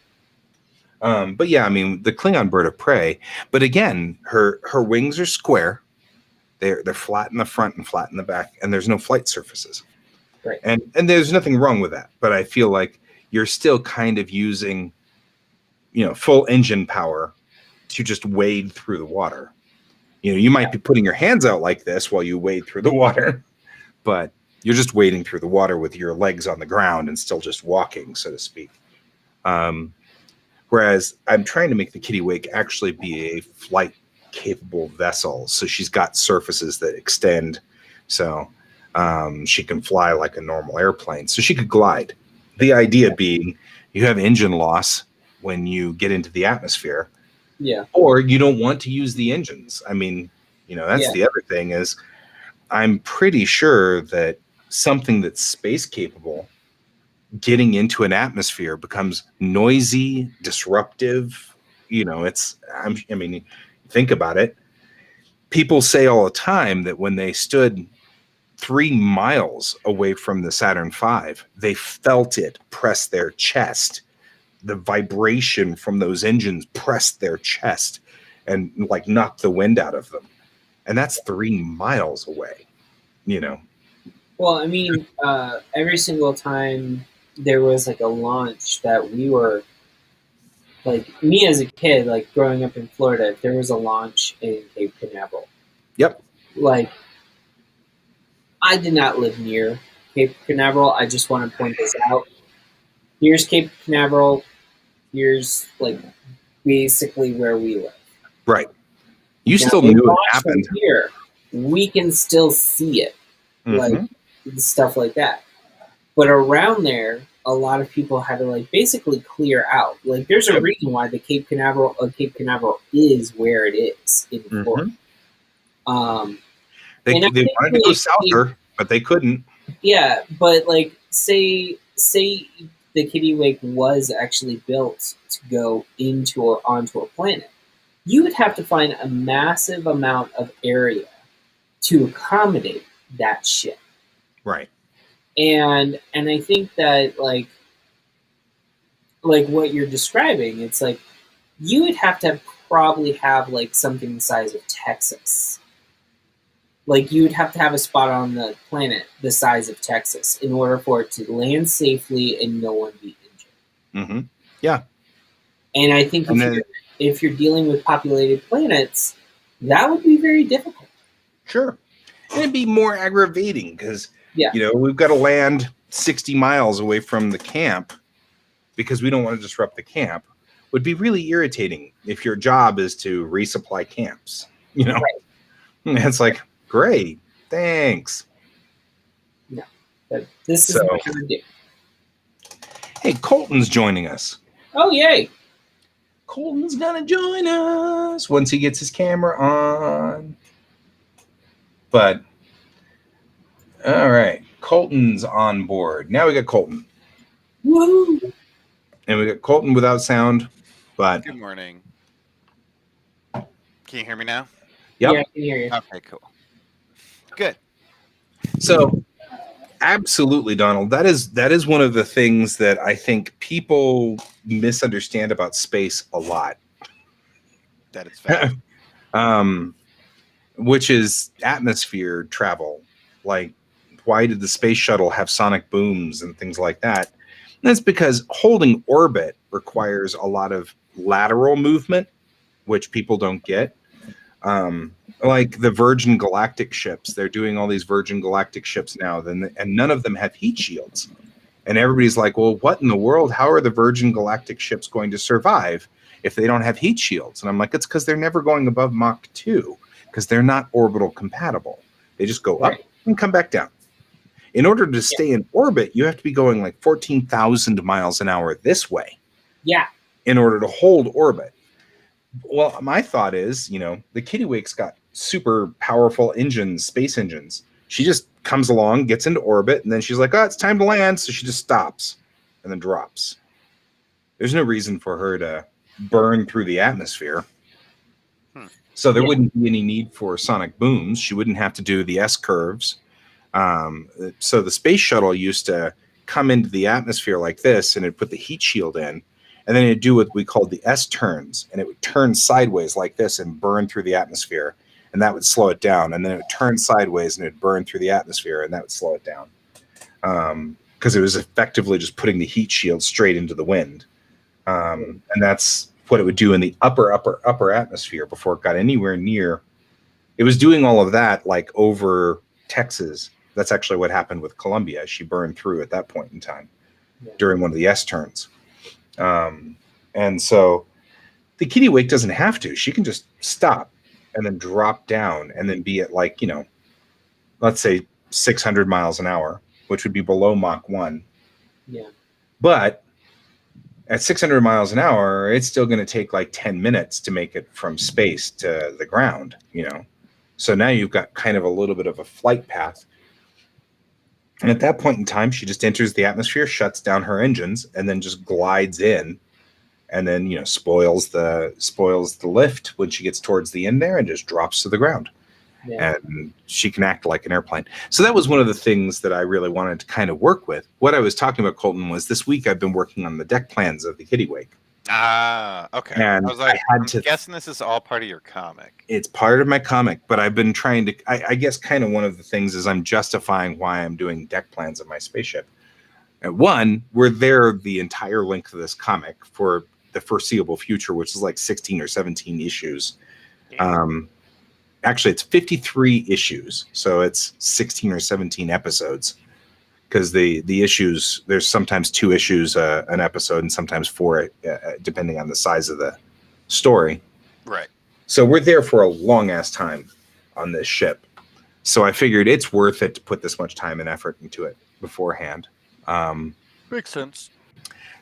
But yeah, I mean the Klingon bird of prey. But again, her wings are square. They're flat in the front and flat in the back, and there's no flight surfaces. Right. And there's nothing wrong with that. But I feel like you're still kind of using, full engine power to just wade through the water. You might be putting your hands out like this while you wade through the water, but you're just wading through the water with your legs on the ground and still just walking, so to speak. Whereas I'm trying to make the Kittiwake actually be a flight capable vessel. So she's got surfaces that extend. So she can fly like a normal airplane. So she could glide. The idea being you have engine loss when you get into the atmosphere. Yeah. Or you don't want to use the engines. I mean, that's the other thing is I'm pretty sure that something that's space capable getting into an atmosphere becomes noisy, disruptive. Think about it. People say all the time that when they stood 3 miles away from the Saturn V, they felt it press their chest. The vibration from those engines pressed their chest and like knocked the wind out of them. And that's 3 miles away, Well, I mean, every single time there was like a launch that we were, like me as a kid, like growing up in Florida, if there was a launch in Cape Canaveral. Yep. Like, I did not live near Cape Canaveral. I just want to point this out. Here's Cape Canaveral. Here's like basically where we live. Right. You now, still knew it happened. Here, we can still see it. Mm-hmm. Like stuff like that. But around there, a lot of people had to like basically clear out. Like, there's a reason why the Cape Canaveral is where it is in Florida. They wanted to go souther, but they couldn't. Yeah, but like, say the Kittiwake was actually built to go onto a planet, you would have to find a massive amount of area to accommodate that ship. Right. And I think that like what you're describing, it's like you would have to probably have like something the size of Texas. Like, you would have to have a spot on the planet the size of Texas in order for it to land safely and no one be injured. Mm-hmm. Yeah. And I think if you're dealing with populated planets, that would be very difficult. Sure. And it'd be more aggravating because, we've got to land 60 miles away from the camp because we don't want to disrupt the camp. Would be really irritating if your job is to resupply camps, Right. It's like, great, thanks. No, but this is what I would do. Hey, Colton's joining us. Oh, yay. Colton's gonna join us once he gets his camera on. But, all right, Colton's on board. Now we got Colton. Woo! And we got Colton without sound, but... Good morning. Can you hear me now? Yep. Yeah, I can hear you. Okay, cool. Good. So, absolutely, Donald. That is one of the things that I think people misunderstand about space a lot. That is fact. Which is atmosphere travel. Like, why did the space shuttle have sonic booms and things like that? And that's because holding orbit requires a lot of lateral movement, which people don't get. Like the Virgin Galactic ships, they're doing all these Virgin Galactic ships now, and none of them have heat shields. And everybody's like, well, what in the world? How are the Virgin Galactic ships going to survive if they don't have heat shields? And I'm like, it's because they're never going above Mach 2, because they're not orbital compatible. They just go up and come back down. In order to stay in orbit, you have to be going like 14,000 miles an hour this way. Yeah. In order to hold orbit. Well, my thought is, the Kittiwake's got super powerful engines, space engines. She just comes along, gets into orbit, and then she's like, oh, it's time to land. So she just stops and then drops. There's no reason for her to burn through the atmosphere. So there wouldn't be any need for sonic booms. She wouldn't have to do the S curves. So the space shuttle used to come into the atmosphere like this, and it'd put the heat shield in. And then it'd do what we called the S turns, and it would turn sideways like this and burn through the atmosphere, and that would slow it down. And then it would turn sideways and it'd burn through the atmosphere, and that would slow it down. Because it was effectively just putting the heat shield straight into the wind. And that's what it would do in the upper atmosphere before it got anywhere near. It was doing all of that like over Texas. That's actually what happened with Columbia. She burned through at that point in time during one of the S turns. And so the Kittiwake doesn't have to. She can just stop and then drop down and then be at like, let's say 600 miles an hour, which would be below Mach 1. Yeah. But at 600 miles an hour, it's still going to take like 10 minutes to make it from space to the ground, So now you've got kind of a little bit of a flight path. And at that point in time, she just enters the atmosphere, shuts down her engines, and then just glides in, and then spoils the lift when she gets towards the end there, and just drops to the ground. Yeah. And she can act like an airplane. So that was one of the things that I really wanted to kind of work with. What I was talking about, Colton, was this week I've been working on the deck plans of the Kittiwake. Ah, okay. And I was like, I'm guessing this is all part of your comic. It's part of my comic, but I've been trying to, I guess kind of one of the things is I'm justifying why I'm doing deck plans of my spaceship. And one, we're there the entire length of this comic for the foreseeable future, which is like 16 or 17 issues. Yeah. Actually, it's 53 issues, so it's 16 or 17 episodes. Because the issues, there's sometimes 2 issues an episode, and sometimes 4, depending on the size of the story. Right. So we're there for a long ass time on this ship. So I figured it's worth it to put this much time and effort into it beforehand. Makes sense.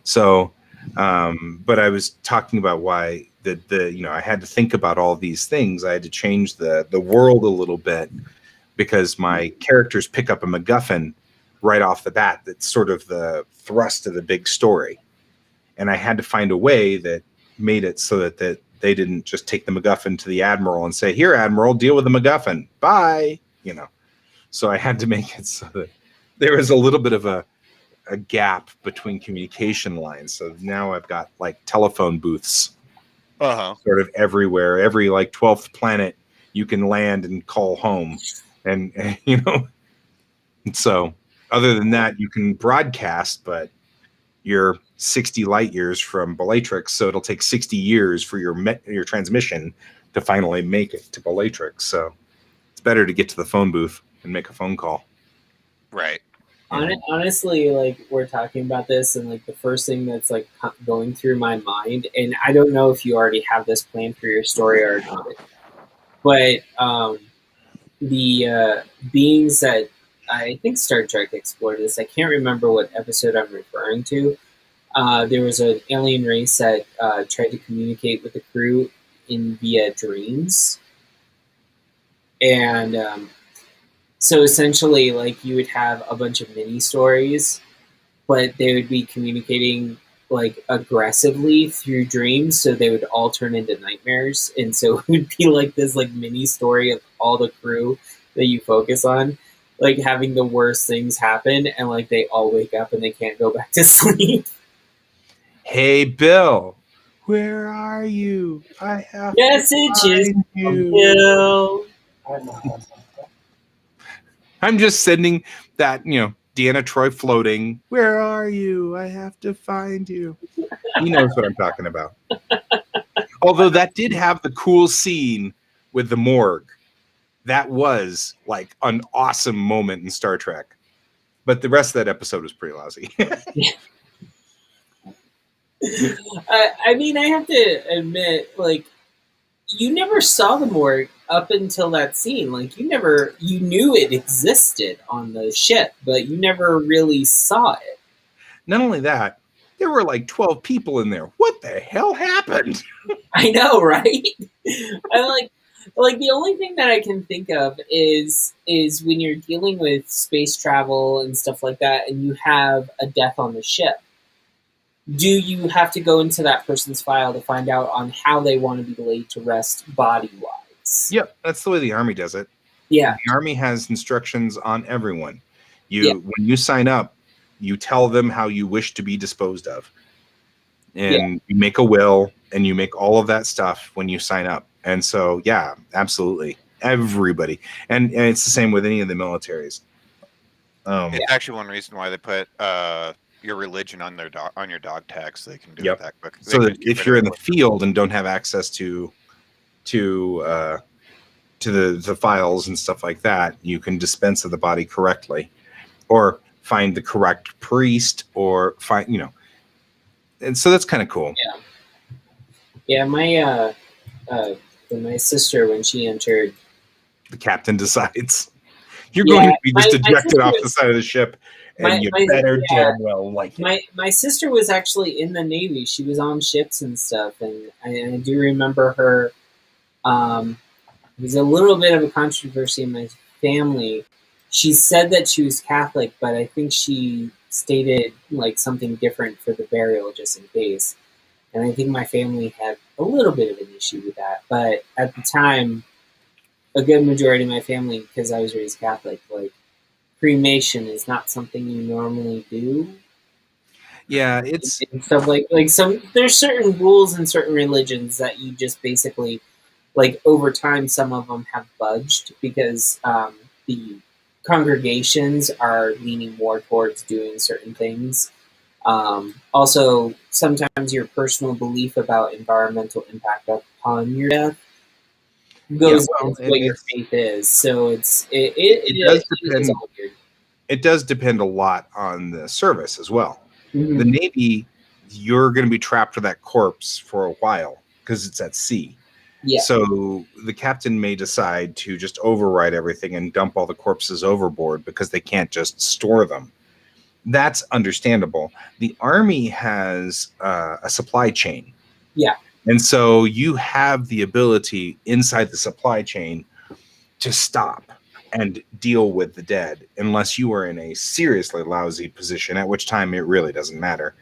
So, but I was talking about why I had to think about all these things. I had to change the world a little bit because my characters pick up a MacGuffin right off the bat. That's sort of the thrust of the big story. And I had to find a way that made it so that they didn't just take the MacGuffin to the Admiral and say, "Here, Admiral, deal with the MacGuffin. Bye." So I had to make it so that there was a little bit of a gap between communication lines. So now I've got like telephone booths sort of everywhere. Every like 12th planet you can land and call home. And and so other than that, you can broadcast, but you're 60 light years from Bellatrix, so it'll take 60 years for your transmission to finally make it to Bellatrix. So it's better to get to the phone booth and make a phone call. Right. Honestly, like we're talking about this, and like the first thing that's like going through my mind, and I don't know if you already have this planned for your story or not, but the beings that I think Star Trek explored this. I can't remember what episode I'm referring to. There was an alien race that tried to communicate with the crew via dreams, and so essentially, like you would have a bunch of mini stories, but they would be communicating like aggressively through dreams, so they would all turn into nightmares, and so it would be like this like mini story of all the crew that you focus on, like having the worst things happen, and like they all wake up and they can't go back to sleep. Hey, Bill, where are you? I have Messages to from find you. Bill. I'm just sending that, Deanna Troy floating. Where are you? I have to find you. He knows what I'm talking about. Although that did have the cool scene with the morgue. That was like an awesome moment in Star Trek. But the rest of that episode was pretty lousy. I mean, I have to admit, like, you never saw the morgue up until that scene. Like, you knew it existed on the ship, but you never really saw it. Not only that, there were like 12 people in there. What the hell happened? I know, right? I like the only thing that I can think of is when you're dealing with space travel and stuff like that, and you have a death on the ship. Do you have to go into that person's file to find out on how they want to be laid to rest body-wise? Yep, that's the way the Army does it. Yeah. The Army has instructions on everyone. When you sign up, you tell them how you wish to be disposed of. And you make a will, and you make all of that stuff when you sign up. And so, yeah, absolutely. Everybody. And it's the same with any of the militaries. It's actually one reason why they put your religion on your dog tag, so they can do it that quick. So that if you're in the field and don't have access to the files and stuff like that, you can dispense of the body correctly, or find the correct priest, or find and so that's kind of cool. Yeah. My sister, when she entered, the captain decides you're going to be just ejected off the side of the ship. And you better damn well like it. My sister was actually in the Navy. She was on ships and stuff, and I do remember her. It was a little bit of a controversy in my family. She said that she was Catholic, but I think she stated like something different for the burial, just in case. And I think my family had a little bit of an issue with that. But at the time, a good majority of my family, because I was raised Catholic, like, cremation is not something you normally do. Yeah, it's and stuff like some. There's certain rules in certain religions that you just basically, like, over time, some of them have budged because the congregations are leaning more towards doing certain things. Also, sometimes your personal belief about environmental impact upon your death goes against what your faith is. So it does depend. It does depend a lot on the service as well. Mm-hmm. The Navy, you're going to be trapped with that corpse for a while because it's at sea. Yeah. So the captain may decide to just override everything and dump all the corpses overboard because they can't just store them. That's understandable. The army has a supply chain. Yeah. And so you have the ability inside the supply chain to stop and deal with the dead unless you are in a seriously lousy position, at which time it really doesn't matter.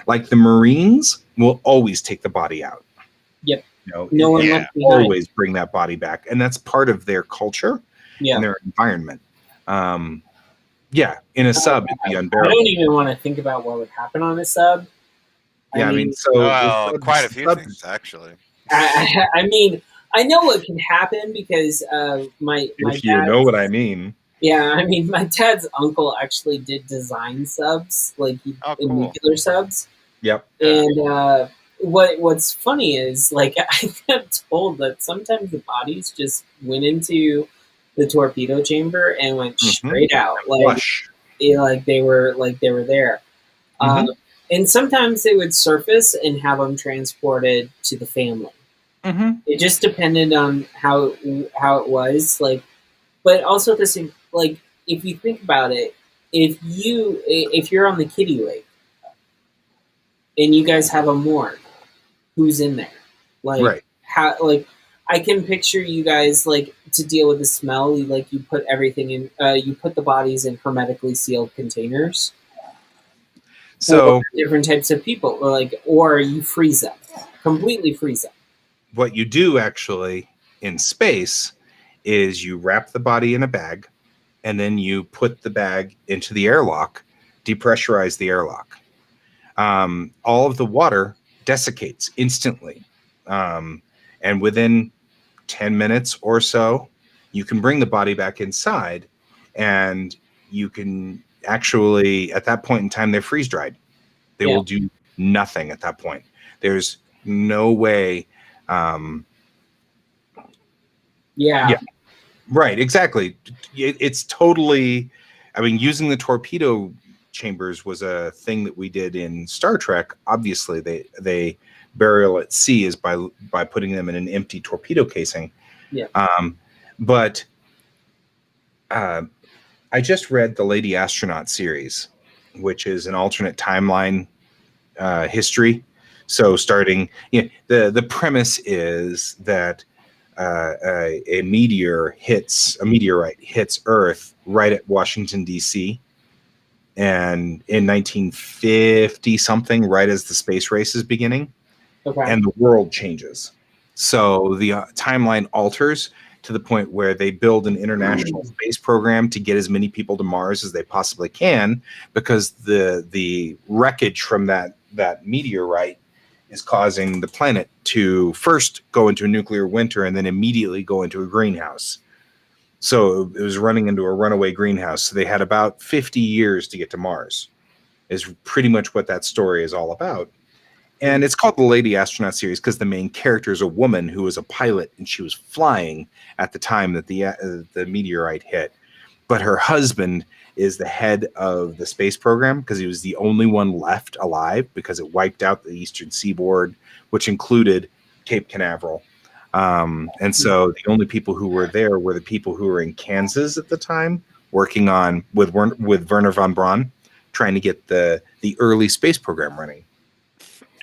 Like the Marines will always take the body out. Yep. No one left behind. Always bring that body back. And that's part of their culture and their environment. In a sub, it'd be unbearable. I don't even want to think about what would happen on a sub. Yeah, quite a few things, actually. I mean, I know what can happen because my you know what I mean. Yeah, I mean, my dad's uncle actually did design subs, like nuclear subs. Yep. And what's funny is, like, I got told that sometimes the bodies just went into the torpedo chamber and went straight out, like they were there. And sometimes they would surface and have them transported to the family. It just depended on how it was, like. But also the same, like, if you think about it, if you're on the kiddie lake and you guys have a morgue, who's in there? Like, how, like, I can picture you guys, like, to deal with the smell, you put everything in, you put the bodies in hermetically sealed containers. So different types of people, or you freeze them, completely freeze them. What you do actually in space is you wrap the body in a bag, and then you put the bag into the airlock, depressurize the airlock. All of the water desiccates instantly. And within 10 minutes or so, you can bring the body back inside, and you can actually, at that point in time, they're freeze dried. They will do nothing at that point. There's no way. Yeah. Right, exactly. It's totally, I mean, using the torpedo chambers was a thing that we did in Star Trek. Obviously, they burial at sea is by putting them in an empty torpedo casing. Yeah. But I just read the Lady Astronaut series, which is an alternate timeline history. So starting, the premise is that a meteorite hits Earth right at Washington, D.C. And in 1950 something, right as the space race is beginning, and the world changes. So the timeline alters to the point where they build an international space program to get as many people to Mars as they possibly can, because the wreckage from that meteorite is causing the planet to first go into a nuclear winter and then immediately go into a greenhouse. So it was running into a runaway greenhouse. So they had about 50 years to get to Mars, is pretty much what that story is all about. And it's called the Lady Astronaut series because the main character is a woman who was a pilot, and she was flying at the time that the meteorite hit. But her husband is the head of the space program because he was the only one left alive, because it wiped out the eastern seaboard, which included Cape Canaveral. And so the only people who were there were the people who were in Kansas at the time, working on with Werner von Braun, trying to get the early space program running.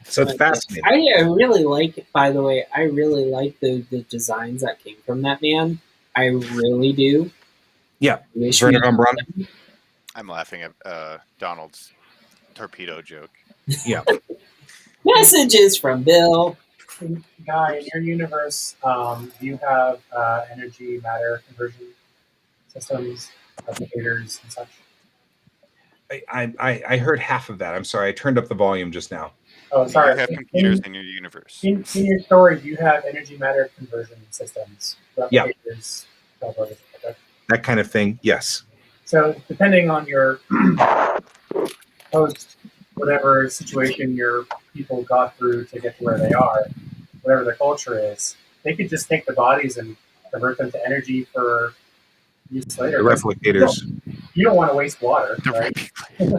So it's fascinating. I really like, by the way, I really like the designs that came from that man. I really do. Yeah, Werner von Braun. I'm laughing at Donald's torpedo joke. Yeah. Messages from Bill. Guy, in your universe, do you have energy matter conversion systems, replicators, and such? I heard half of that. I'm sorry. I turned up the volume just now. Oh, sorry. You have computers in your universe. In your story, do you have energy matter conversion systems? Replicators, teleporters, that kind of thing, yes. So depending on your post, whatever situation your people got through to get to where they are, whatever their culture is, they could just take the bodies and convert them to energy for use later. The replicators. You don't want to waste water, right?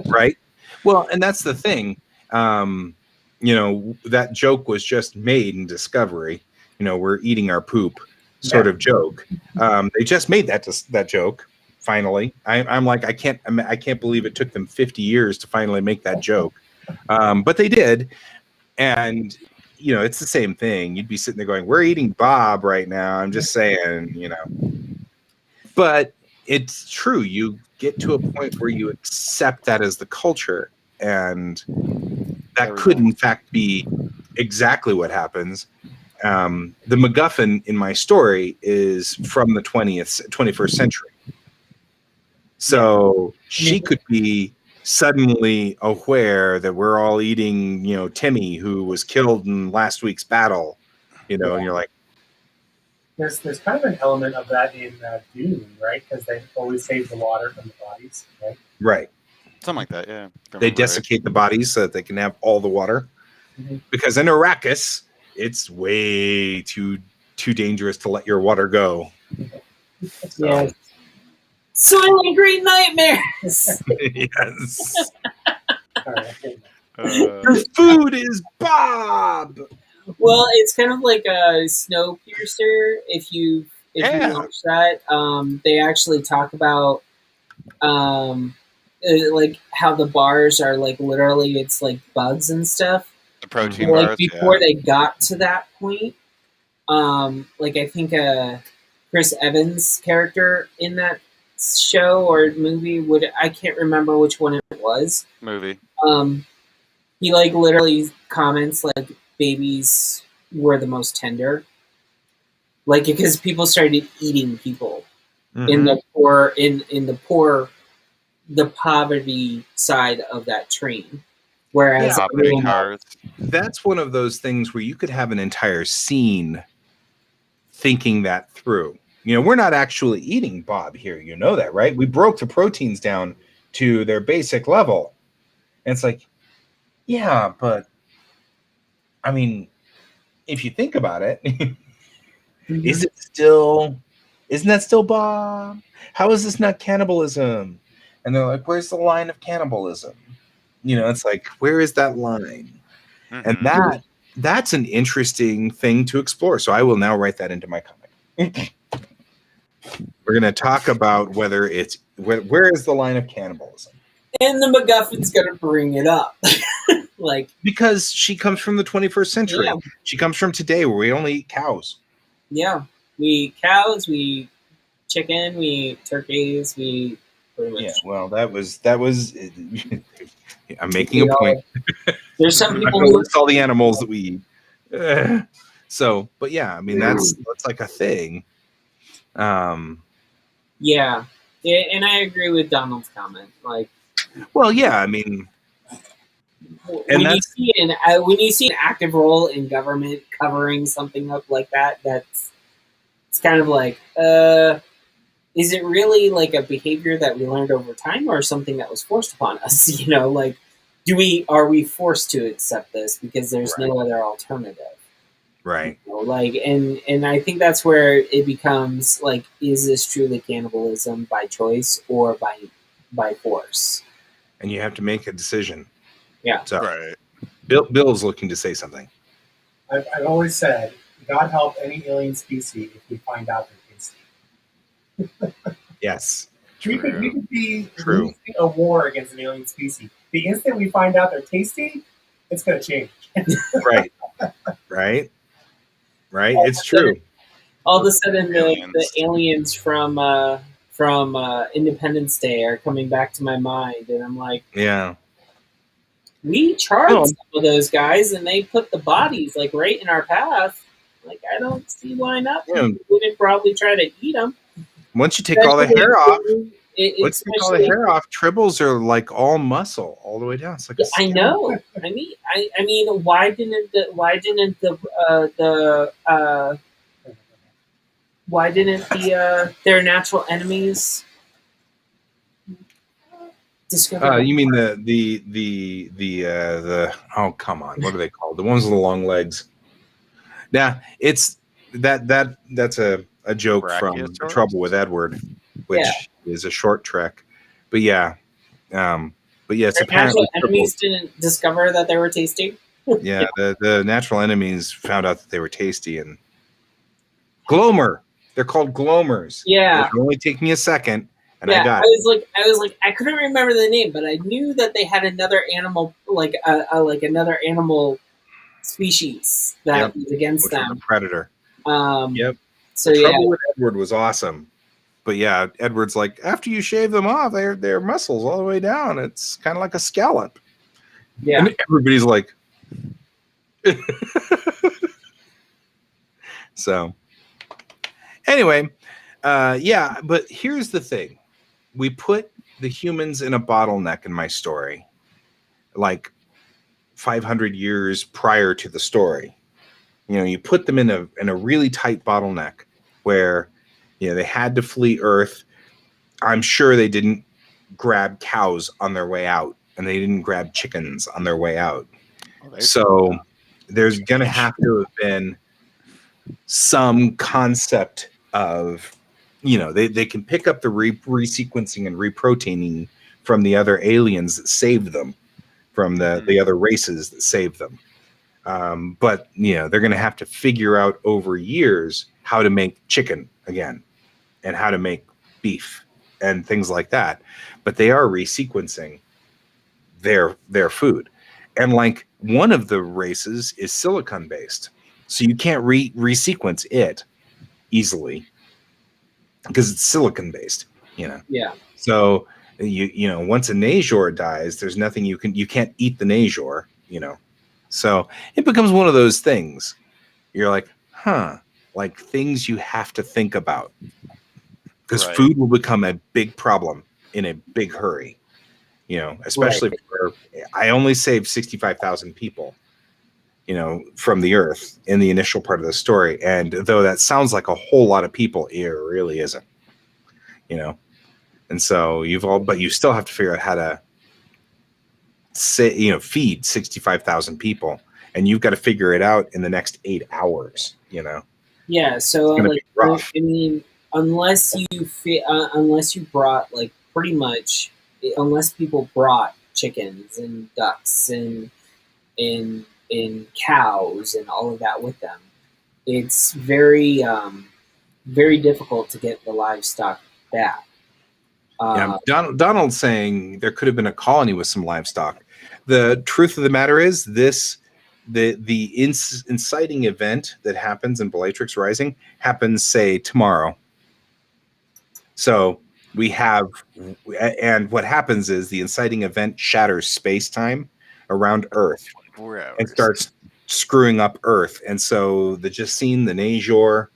Right. Well, and that's the thing. That joke was just made in Discovery. we're eating our poop sort of joke. They just made that joke finally. I'm like, I can't believe it took them 50 years to finally make that joke, but they did. And it's the same thing. You'd be sitting there going, "We're eating Bob right now." I'm just saying, but it's true. You get to a point where you accept that as the culture, and that could, in fact, be exactly what happens. The MacGuffin in my story is from the 21st century. So she could be suddenly aware that we're all eating, Timmy, who was killed in last week's battle, and you're like, there's kind of an element of that in Dune, right? Because they always save the water from the bodies, right? Right. Something like that, yeah. They desiccate the bodies so that they can have all the water. Mm-hmm. Because in Arrakis, it's way too dangerous to let your water go. So. Yes. Silent Green Nightmares. Yes. Your food is Bob. Well, it's kind of like a Snowpiercer. If you watch that, they actually talk about like how the bars are like literally it's like bugs and stuff. The protein like bars, before they got to that point. Like I think Chris Evans' character in that show or movie I can't remember which one it was. Movie. He like literally comments like babies were the most tender, like because people started eating people in the poor the poverty side of that train. Whereas that's one of those things where you could have an entire scene thinking that through. We're not actually eating Bob here. You know that, right? We broke the proteins down to their basic level. And it's like, yeah, but I mean, if you think about it, isn't that still Bob? How is this not cannibalism? And they're like, where's the line of cannibalism? It's like, where is that line? Mm-hmm. And that's an interesting thing to explore. So I will now write that into my comic. We're going to talk about where is the line of cannibalism. And the MacGuffin's going to bring it up. Because she comes from the 21st century. Yeah. She comes from today where we only eat cows. Yeah. We eat cows, we eat chicken, we eat turkeys, we pretty much. Yeah, well, that was I'm making a point. There's some people who list all the animals that we eat. So, but yeah, I mean that's like a thing. Yeah, and I agree with Donald's comment. Like, well, yeah, I mean, when you see an active role in government covering something up like that, it's kind of like, is it really like a behavior that we learned over time, or something that was forced upon us? Like, are we forced to accept this because there's no other alternative? Right. And I think that's where it becomes like, is this truly cannibalism by choice or by force? And you have to make a decision. Yeah. So, right. Bill's looking to say something. I've always said, God help any alien species if we find out they're tasty. Yes. We could be losing a war against an alien species. The instant we find out they're tasty, it's going to change. Right. It's true. All of a sudden, the aliens from Independence Day are coming back to my mind, and I'm like, yeah. We charged some of those guys, and they put the bodies like right in our path. Like, I don't see why not. Yeah. We wouldn't probably try to eat them. Once you take all the hair off, tribbles are like all muscle all the way down. It's like I know. I mean, why didn't their natural enemies discover? You mean the oh, come on, what are they called? The ones with the long legs. Yeah, it's that's a joke from Trouble with Edward, which is a short trek. But yeah, it's apparently natural enemies didn't discover that they were tasty. Yeah, the natural enemies found out that they were tasty, and Glomer. They're called gloamers. Yeah. It only take me a second, and Yeah, I got I was like, I couldn't remember the name, but I knew that they had another animal, like another animal species that was against which was a them. predator. So The yeah, trouble with Edward was awesome. But yeah, Edward's like, after you shave them off, they're muscles all the way down. It's kind of like a scallop. yeah, And everybody's like, so anyway, yeah, but here's the thing. We put the humans in a bottleneck in my story, like 500 years prior to the story. You know, you put them in a really tight bottleneck where, you know, they had to flee Earth. I'm sure they didn't grab cows on their way out, and they didn't grab chickens on their way out. So there's going to have to have been some concept of, you know, they can pick up the resequencing and reproteining from the other aliens that saved them, from the other races that saved them. But, you know, they're going to have to figure out over years how to make chicken again and how to make beef and things like that. But they are resequencing their food. And like one of the races is silicon based. So you can't resequence it easily because it's silicon based, you know? yeah, So you know, once a Najor dies, there's nothing you can't eat the Najor, you know? So it becomes one of those things. You're like, huh, like things you have to think about because food will become a big problem in a big hurry, you know, especially for, I only saved 65,000 people, you know, from the earth in the initial part of the story. And though that sounds like a whole lot of people, it really isn't, you know? And so but you still have to figure out how to say, you know, feed 65,000 people, and you've got to figure it out in the next 8 hours, you know? yeah. So It's gonna like, be rough. I mean, unless you brought like pretty much, unless people brought chickens and ducks and cows and all of that with them, it's very very difficult to get the livestock back. Yeah, Donald's saying there could have been a colony with some livestock. The truth of the matter is the inciting event that happens in Bellatrix Rising happens, say, tomorrow. So we have, and what happens is the inciting event shatters space-time around Earth and starts screwing up Earth. And so the Justine, the Najor,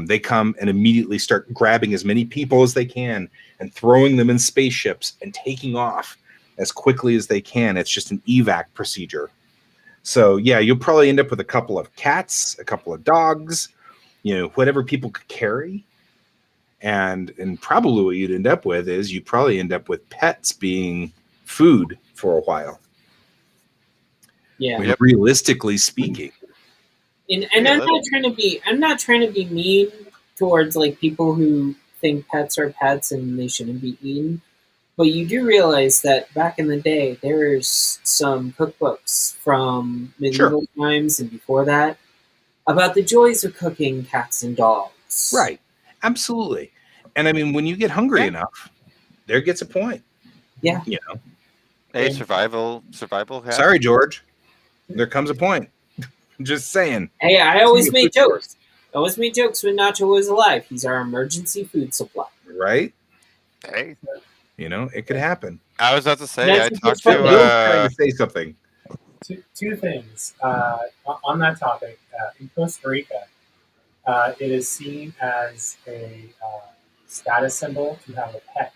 they come and immediately start grabbing as many people as they can and throwing them in spaceships and taking off as quickly as they can. It's just an evac procedure. So yeah, you'll probably end up with a couple of cats, a couple of dogs, you know, whatever people could carry. And probably what you'd end up with is you probably end up with pets being food for a while. Yeah. I mean, realistically speaking. And I'm not trying to be mean towards like people who think pets are pets and they shouldn't be eaten. But you do realize that back in the day, there's some cookbooks from medieval times and before that about the joys of cooking cats and dogs. Right. Absolutely. And I mean, when you get hungry enough, there gets a point. Yeah. You know. Hey, survival. Sorry, George. There comes a point. Just saying. Hey, I always made jokes. I always made jokes when Nacho was alive. He's our emergency food supply. Right? Hey. You know, it could happen. I was about to say, I talked to trying to say something. Two things on that topic. In Costa Rica, it is seen as a status symbol to have a pet.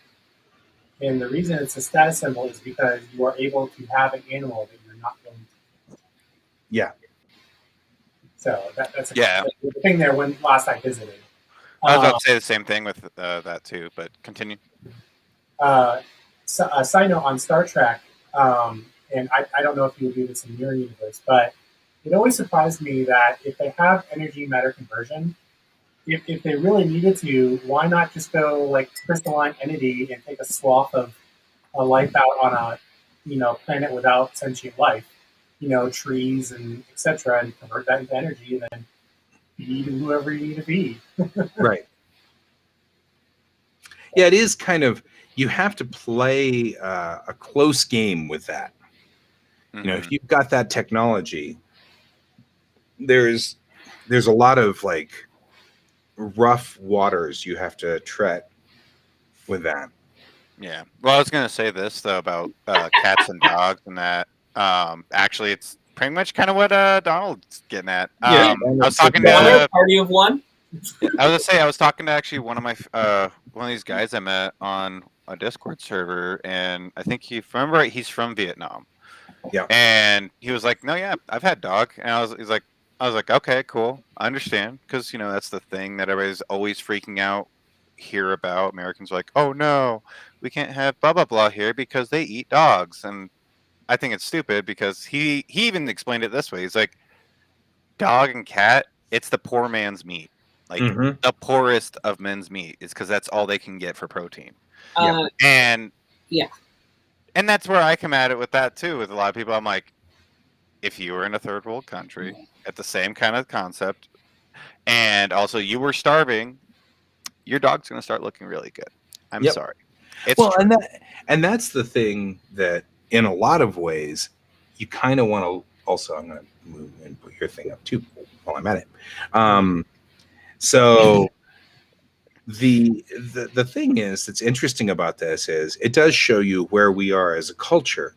And the reason it's a status symbol is because you are able to have an animal that you're not going to eat. Yeah. So that's the thing there when last I visited. I was about to say the same thing with that too, but continue. So, a side note on Star Trek, and I don't know if you would do this in your universe, but it always surprised me that if they have energy matter conversion, if they really needed to, why not just go like crystalline entity and take a swath of a life out on a planet without sentient life, trees and etc., and convert that into energy, and then feed whoever you need to feed. Right. Yeah, it is kind of, you have to play a close game with that. You know, if you've got that technology, there's a lot of like rough waters you have to tread with that. Yeah. Well, I was gonna say this though about cats and dogs, and that actually it's pretty much kind of what Donald's getting at. Yeah, I was talking Another to party of one. I was gonna say I was talking to actually one of my one of these guys I met on a Discord server, and I think he's from Vietnam. Yeah. And he was like, "No, yeah, I've had dog," and I was like, "Okay, cool, I understand," because that's the thing that everybody's always freaking out here about. Americans are like, "Oh no, we can't have blah blah blah here because they eat dogs," and I think it's stupid because he even explained it this way. He's like, "Dog and cat, it's the poor man's meat, like the poorest of men's meat, is because that's all they can get for protein." And yeah. And that's where I come at it with that too. With a lot of people, I'm like, if you were in a third world country at the same kind of concept, and also you were starving, your dog's going to start looking really good. I'm sorry. It's true. and that's the thing that in a lot of ways you kind of want to. Also, I'm going to move and put your thing up too while I'm at it. So the thing is that's interesting about this is it does show you where we are as a culture,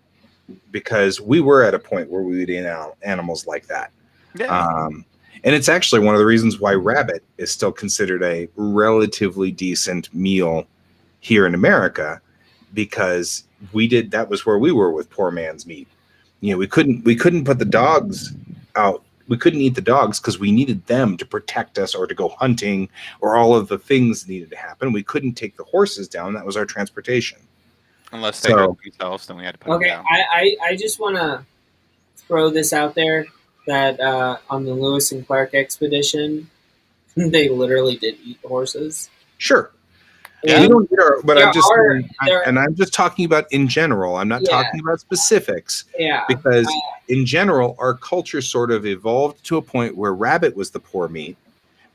because we were at a point where we would eat animals like that. And it's actually one of the reasons why rabbit is still considered a relatively decent meal here in America, because that was where we were with poor man's meat. We couldn't put the dogs out. We couldn't eat the dogs because we needed them to protect us or to go hunting or all of the things needed to happen. We couldn't take the horses down. That was our transportation. Unless they hurt themselves, then we had to put them down. I just want to throw this out there that on the Lewis and Clark expedition, they literally did eat the horses. Sure. Yeah. We don't get but I'm just talking about in general. I'm not talking about specifics. Yeah. Because in general, our culture sort of evolved to a point where rabbit was the poor meat,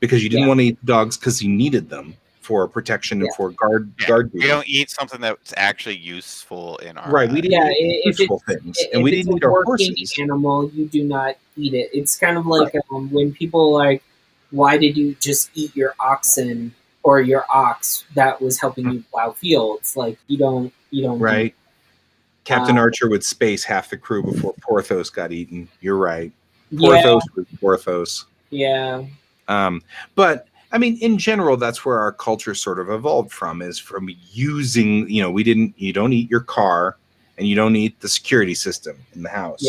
because you didn't want to eat dogs because you needed them for protection and for guard duty. We don't eat something that's actually useful in our right. We didn't eat useful things, and we didn't eat our horses. Animal, you do not eat it. It's kind of like when people are like, why did you just eat your oxen or your ox that was helping you plow fields? Like you don't. Right. Captain Archer would space half the crew before Porthos got eaten. You're right. Porthos was Porthos. Yeah. But I mean, in general, that's where our culture sort of evolved from using, you don't eat your car and you don't eat the security system in the house,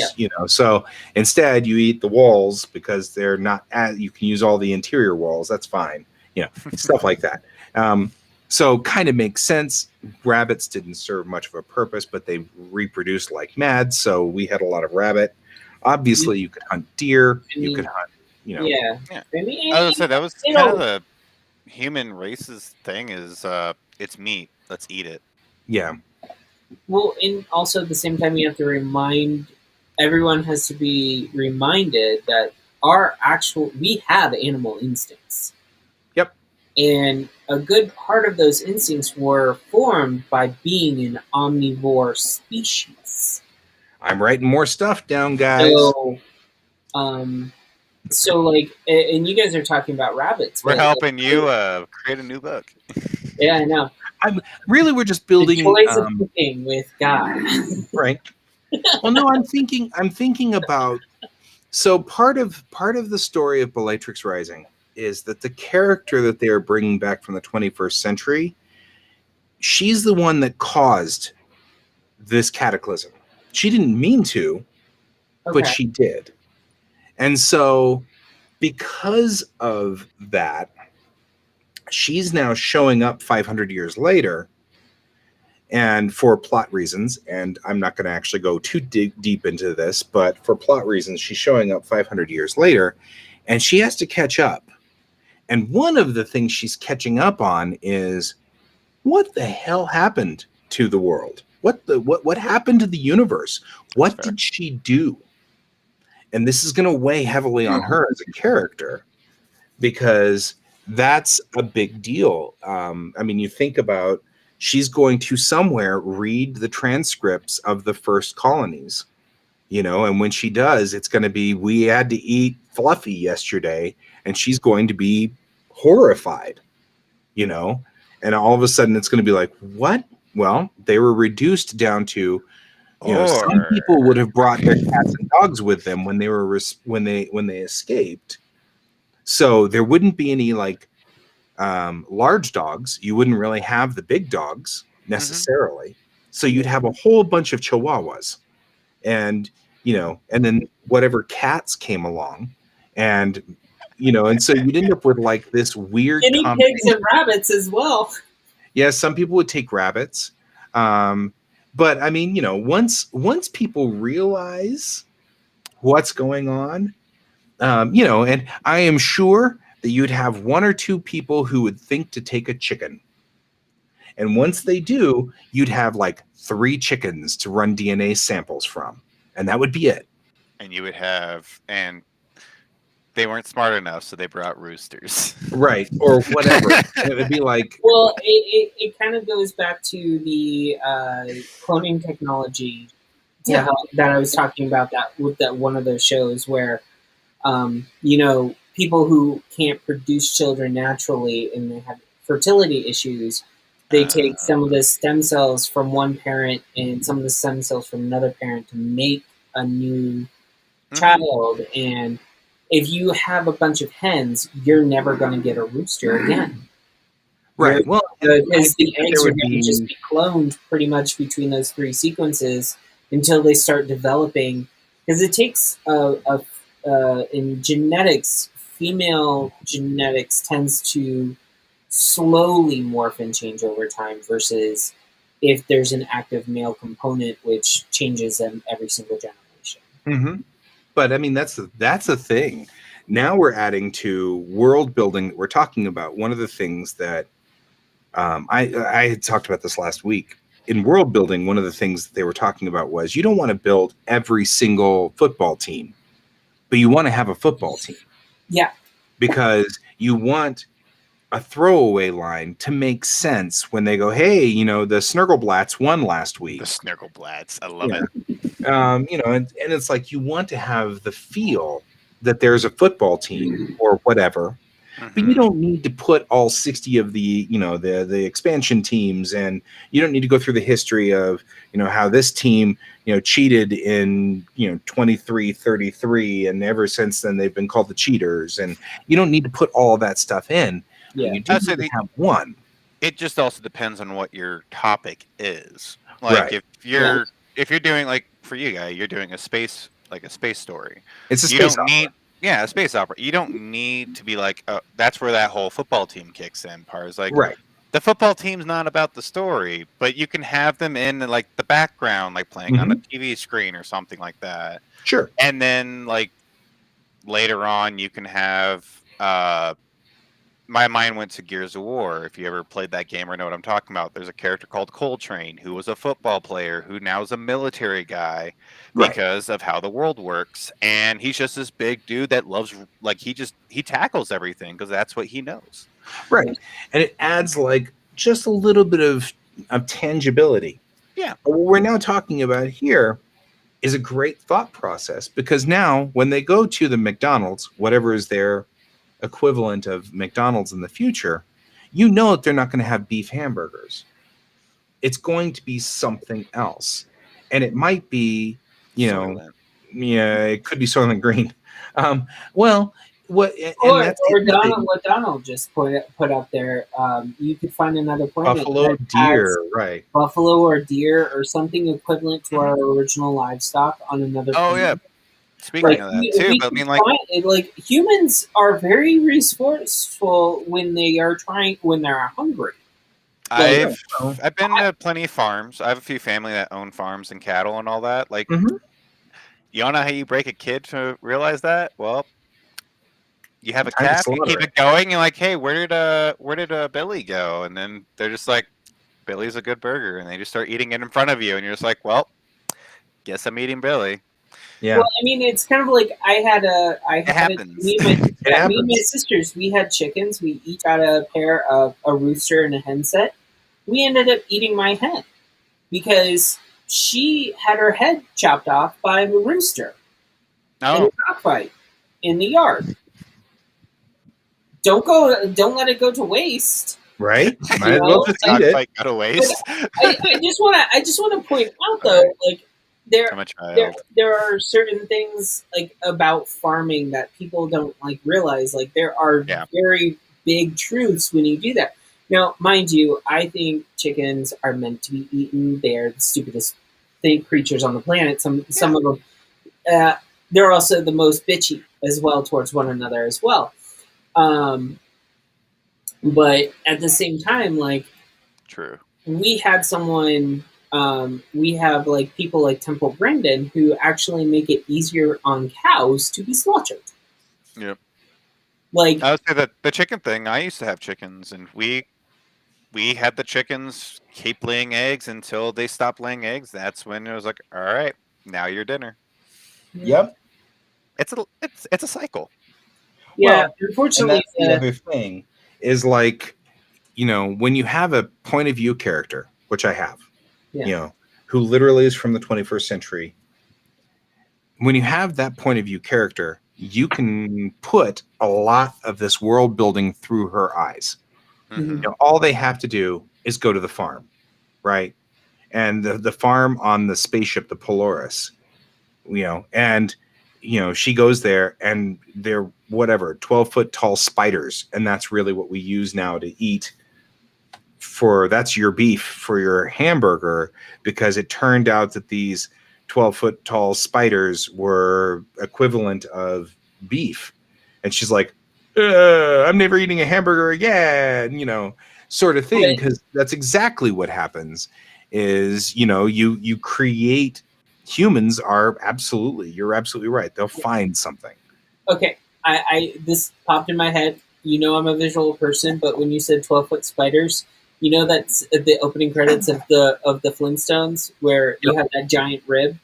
so instead you eat the walls because they're not, you can use all the interior walls. That's fine. Stuff like that. So kind of makes sense. Rabbits didn't serve much of a purpose, but they reproduced like mad. So we had a lot of rabbit. Obviously you could hunt deer. You could hunt, Yeah. I was gonna say that was kind of the human race's thing is it's meat. Let's eat it. Yeah. Well, and also at the same time, you have to everyone has to be reminded that we have animal instincts. Yep. And a good part of those instincts were formed by being an omnivore species. I'm writing more stuff down, guys. So, like, and you guys are talking about rabbits. We're helping you create a new book. Yeah, I know. We're just building. The joys of cooking with God. Right. Well, no, I'm thinking about. So part of the story of Bellatrix Rising is that the character that they are bringing back from the 21st century, she's the one that caused this cataclysm. She didn't mean to, but she did. And so because of that, she's now showing up 500 years later, and for plot reasons, and I'm not going to actually go too deep into this, but for plot reasons, she's showing up 500 years later, and she has to catch up. And one of the things she's catching up on is, what the hell happened to the world? What happened to the universe? What did she do? And this is going to weigh heavily on her as a character, because that's a big deal. I mean, you think about she's going to somewhere read the transcripts of the first colonies, and when she does, it's going to be, we had to eat Fluffy yesterday, and she's going to be horrified, and all of a sudden it's going to be like, what? Well, they were reduced down to, some people would have brought their cats and dogs with them when they were when they escaped. So there wouldn't be any like large dogs. You wouldn't really have the big dogs necessarily. So you'd have a whole bunch of Chihuahuas, and and then whatever cats came along, and and so you'd end up with like this weird guinea pigs and rabbits as well. Yeah, some people would take rabbits, but I mean, once people realize what's going on, and I am sure that you'd have one or two people who would think to take a chicken. And once they do, you'd have like 3 chickens to run DNA samples from. And that would be it. And you would have, and they weren't smart enough, so they brought roosters. Right. Or whatever. It would be like... Well, it kind of goes back to the cloning technology that I was talking about with one of those shows where, people who can't produce children naturally and they have fertility issues, they take some of the stem cells from one parent and some of the stem cells from another parent to make a new child. And if you have a bunch of hens, you're never going to get a rooster again. Right. Well, because the eggs are going to just be cloned pretty much between those 3 sequences until they start developing. Because it takes in genetics, female genetics tends to slowly morph and change over time versus if there's an active male component, which changes them every single generation. Mm-hmm. But I mean, that's a thing. Now we're adding to world building that we're talking about. One of the things that I had talked about this last week. In world building, one of the things that they were talking about was you don't want to build every single football team, but you want to have a football team. Yeah. Because you want a throwaway line to make sense when they go, hey, the Snurgleblats won last week. The Snurgleblats. I love it. And it's like you want to have the feel that there's a football team or whatever. But you don't need to put all 60 of the, the expansion teams, and you don't need to go through the history of, how this team, cheated in, 23-33, and ever since then they've been called the cheaters, and you don't need to put all of that stuff in. Yeah. You do need to have one. It just also depends on what your topic is. Like if you're doing, like for you guys, you're doing a space story. It's a space opera. A space opera. You don't need to be like, that's where that whole football team kicks in. Part like, right. The football team's not about the story, but you can have them in like the background, like playing on a TV screen or something like that. Sure. And then like later on, you can have. My mind went to Gears of War. If you ever played that game or know what I'm talking about, there's a character called Coltrane who was a football player who now is a military guy because of how the world works. And he's just this big dude that loves, like, he tackles everything because that's what he knows. Right. And it adds like just a little bit of tangibility. Yeah. But what we're now talking about here is a great thought process, because now when they go to the McDonald's, whatever is their equivalent of McDonald's in the future, that they're not going to have beef hamburgers. It's going to be something else. And it might be, it could be Soylent Green. What Donald just put up there, you could find another planet. Buffalo, deer, right. Buffalo or deer or something equivalent to our original livestock on another planet. Oh, yeah. Speaking of that too, but I mean, like humans are very resourceful when they're hungry. I've been to plenty of farms. I have a few family that own farms and cattle and all that. Like, you don't know how you break a kid to realize that? Well, you have a calf, you keep it going. You're like, hey, where did Billy go? And then they're just like, Billy's a good burger, and they just start eating it in front of you, and you're just like, well, guess I'm eating Billy. Yeah. Well, I mean, it's kind of like It happens. Me and It me and my happens. sisters, we had chickens. We each got a pair of a rooster and a hen set. We ended up eating my hen because she had her head chopped off by a rooster in a Oh, cockfight in the yard. Don't let it go to waste. Right? Might as know, well just eat it. cockfight got a waste. I just want to point out though, like I'm a child. there are certain things like about farming that people don't like realize. Like there are Yeah. very big truths when you do that. Now, mind you, I think chickens are meant to be eaten. They are the stupidest creatures on the planet. Some of them, they're also the most bitchy as well towards one another as well. But at the same time, like True. we had someone, we have like people like Temple Grandin who actually make it easier on cows to be slaughtered. Yep. Like I would say that the chicken thing. I used to have chickens, and we had the chickens keep laying eggs until they stopped laying eggs. That's when it was like, all right, now your dinner. Yep. It's a cycle. yeah, Well, unfortunately, and that's the other thing is like, when you have a point of view character, which I have, Yeah. who literally is from the 21st century. When you have that point of view character, you can put a lot of this world building through her eyes. Mhm. All they have to do is go to the farm, right? And the farm on the spaceship, the Polaris, and she goes there and they're 12-foot tall spiders, and that's really what we use now to eat. That's your beef for your hamburger, because it turned out that these 12-foot tall spiders were equivalent of beef. And she's like, I'm never eating a hamburger again, sort of thing. Because that's exactly what happens is, you create humans you're absolutely right. They'll find something. Okay. This popped in my head. I'm a visual person, but when you said 12-foot spiders, that's the opening credits of the Flintstones where you have that giant rib.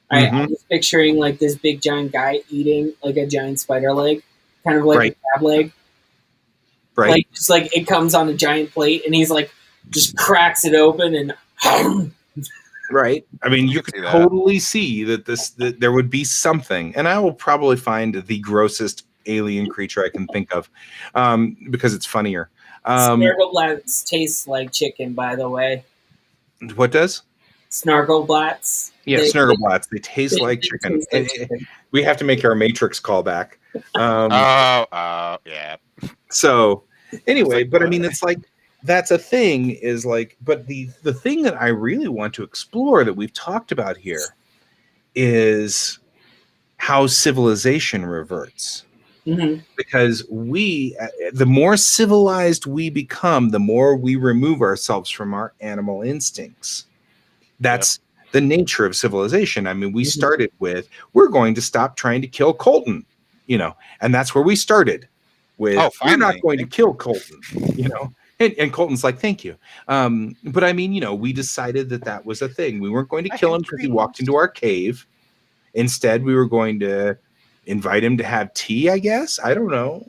I'm just picturing like this big giant guy eating like a giant spider leg, kind of like a crab leg. Right. Like just like it comes on a giant plate and he's like just cracks it open and right. I mean, you could see that. totally see that there would be something, and I will probably find the grossest alien creature I can think of, because it's funnier. Snargleblatts taste like chicken, by the way. What does? Snargleblatts. Yeah, Snurgleblatts. They taste like chicken. Taste like chicken. We have to make our Matrix callback. Yeah. So anyway, but I mean, it's like that's a thing. Is like, but the thing that I really want to explore that we've talked about here is how civilization reverts. Mm-hmm. Because the more civilized we become, the more we remove ourselves from our animal instincts. That's the nature of civilization. I mean, we started with, we're going to stop trying to kill Colton, and that's where we started with, we're not going to kill Colton, and Colton's like, thank you. But I mean, we decided that was a thing. We weren't going to kill him because he walked into our cave. Instead, we were going to invite him to have tea, I guess. I don't know.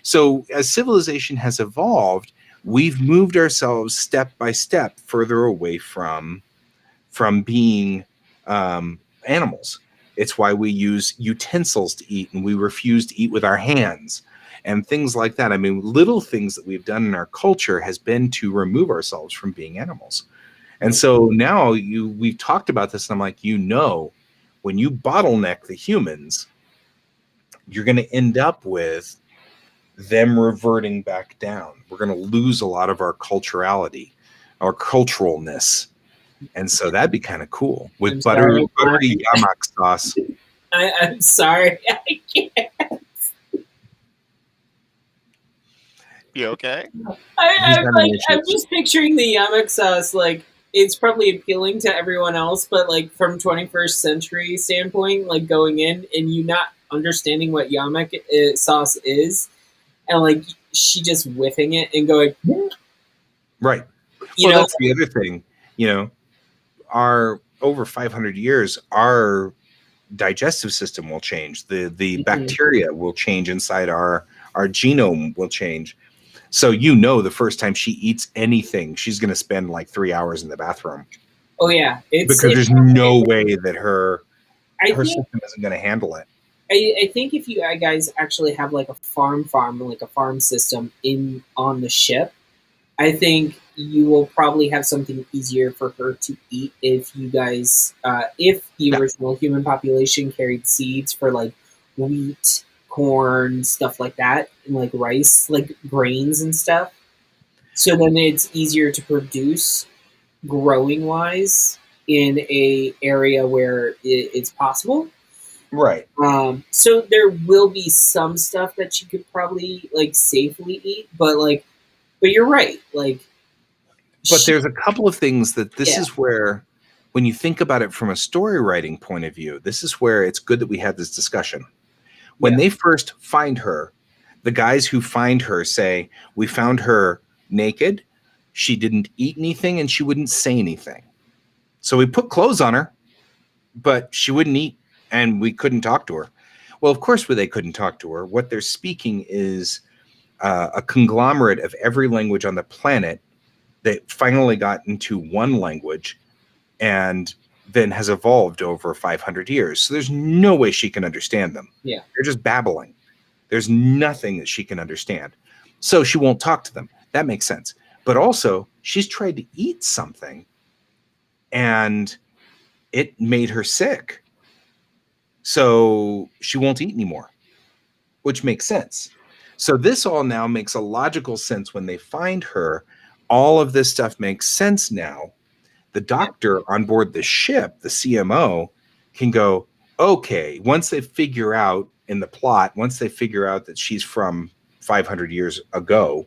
So as civilization has evolved, we've moved ourselves step by step further away from being animals. It's why we use utensils to eat, and we refuse to eat with our hands and things like that. I mean, little things that we've done in our culture has been to remove ourselves from being animals. And so now we've talked about this, and I'm like, when you bottleneck the humans, you're going to end up with them reverting back down. We're going to lose a lot of our culturality, our culturalness. And so that'd be kind of cool with buttery yamak sauce. I'm sorry. I can't. You okay? I'm just picturing the yamak sauce. Like, it's probably appealing to everyone else, but like from 21st century standpoint, like going in and you not understanding what yamak sauce is, and like she just whiffing it and going, right. That's the other thing. Our over 500 years, our digestive system will change. The Mhm. bacteria will change inside our genome will change. So the first time she eats anything, she's going to spend like 3 hours in the bathroom Oh yeah, because there's no way that her I think system isn't going to handle it. I think if you guys actually have like a farm, like a farm system on the ship, I think you will probably have something easier for her to eat if you guys, if the original human population carried seeds for like wheat, corn, stuff like that, and like rice, like grains and stuff. So then it's easier to produce growing wise in a area where it's possible. Right. So there will be some stuff that she could probably like safely eat, but you're right. Like, But there's a couple of things that this Yeah. is where, when you think about it from a story writing point of view, this is where it's good that we had this discussion. When they first find her, the guys who find her say, we found her naked, she didn't eat anything, and she wouldn't say anything. So we put clothes on her, but she wouldn't eat, and we couldn't talk to her. Well, of course, they couldn't talk to her. What they're speaking is a conglomerate of every language on the planet that finally got into one language and then has evolved over 500 years. So there's no way she can understand them. Yeah. They're just babbling. There's nothing that she can understand. So she won't talk to them. That makes sense. But also, she's tried to eat something and it made her sick. So she won't eat anymore, which makes sense. So this all now makes a logical sense when they find her. All of this stuff makes sense now. The doctor on board the ship, the CMO, can go, okay, once they figure out in the plot, once they figure out that she's from 500 years ago,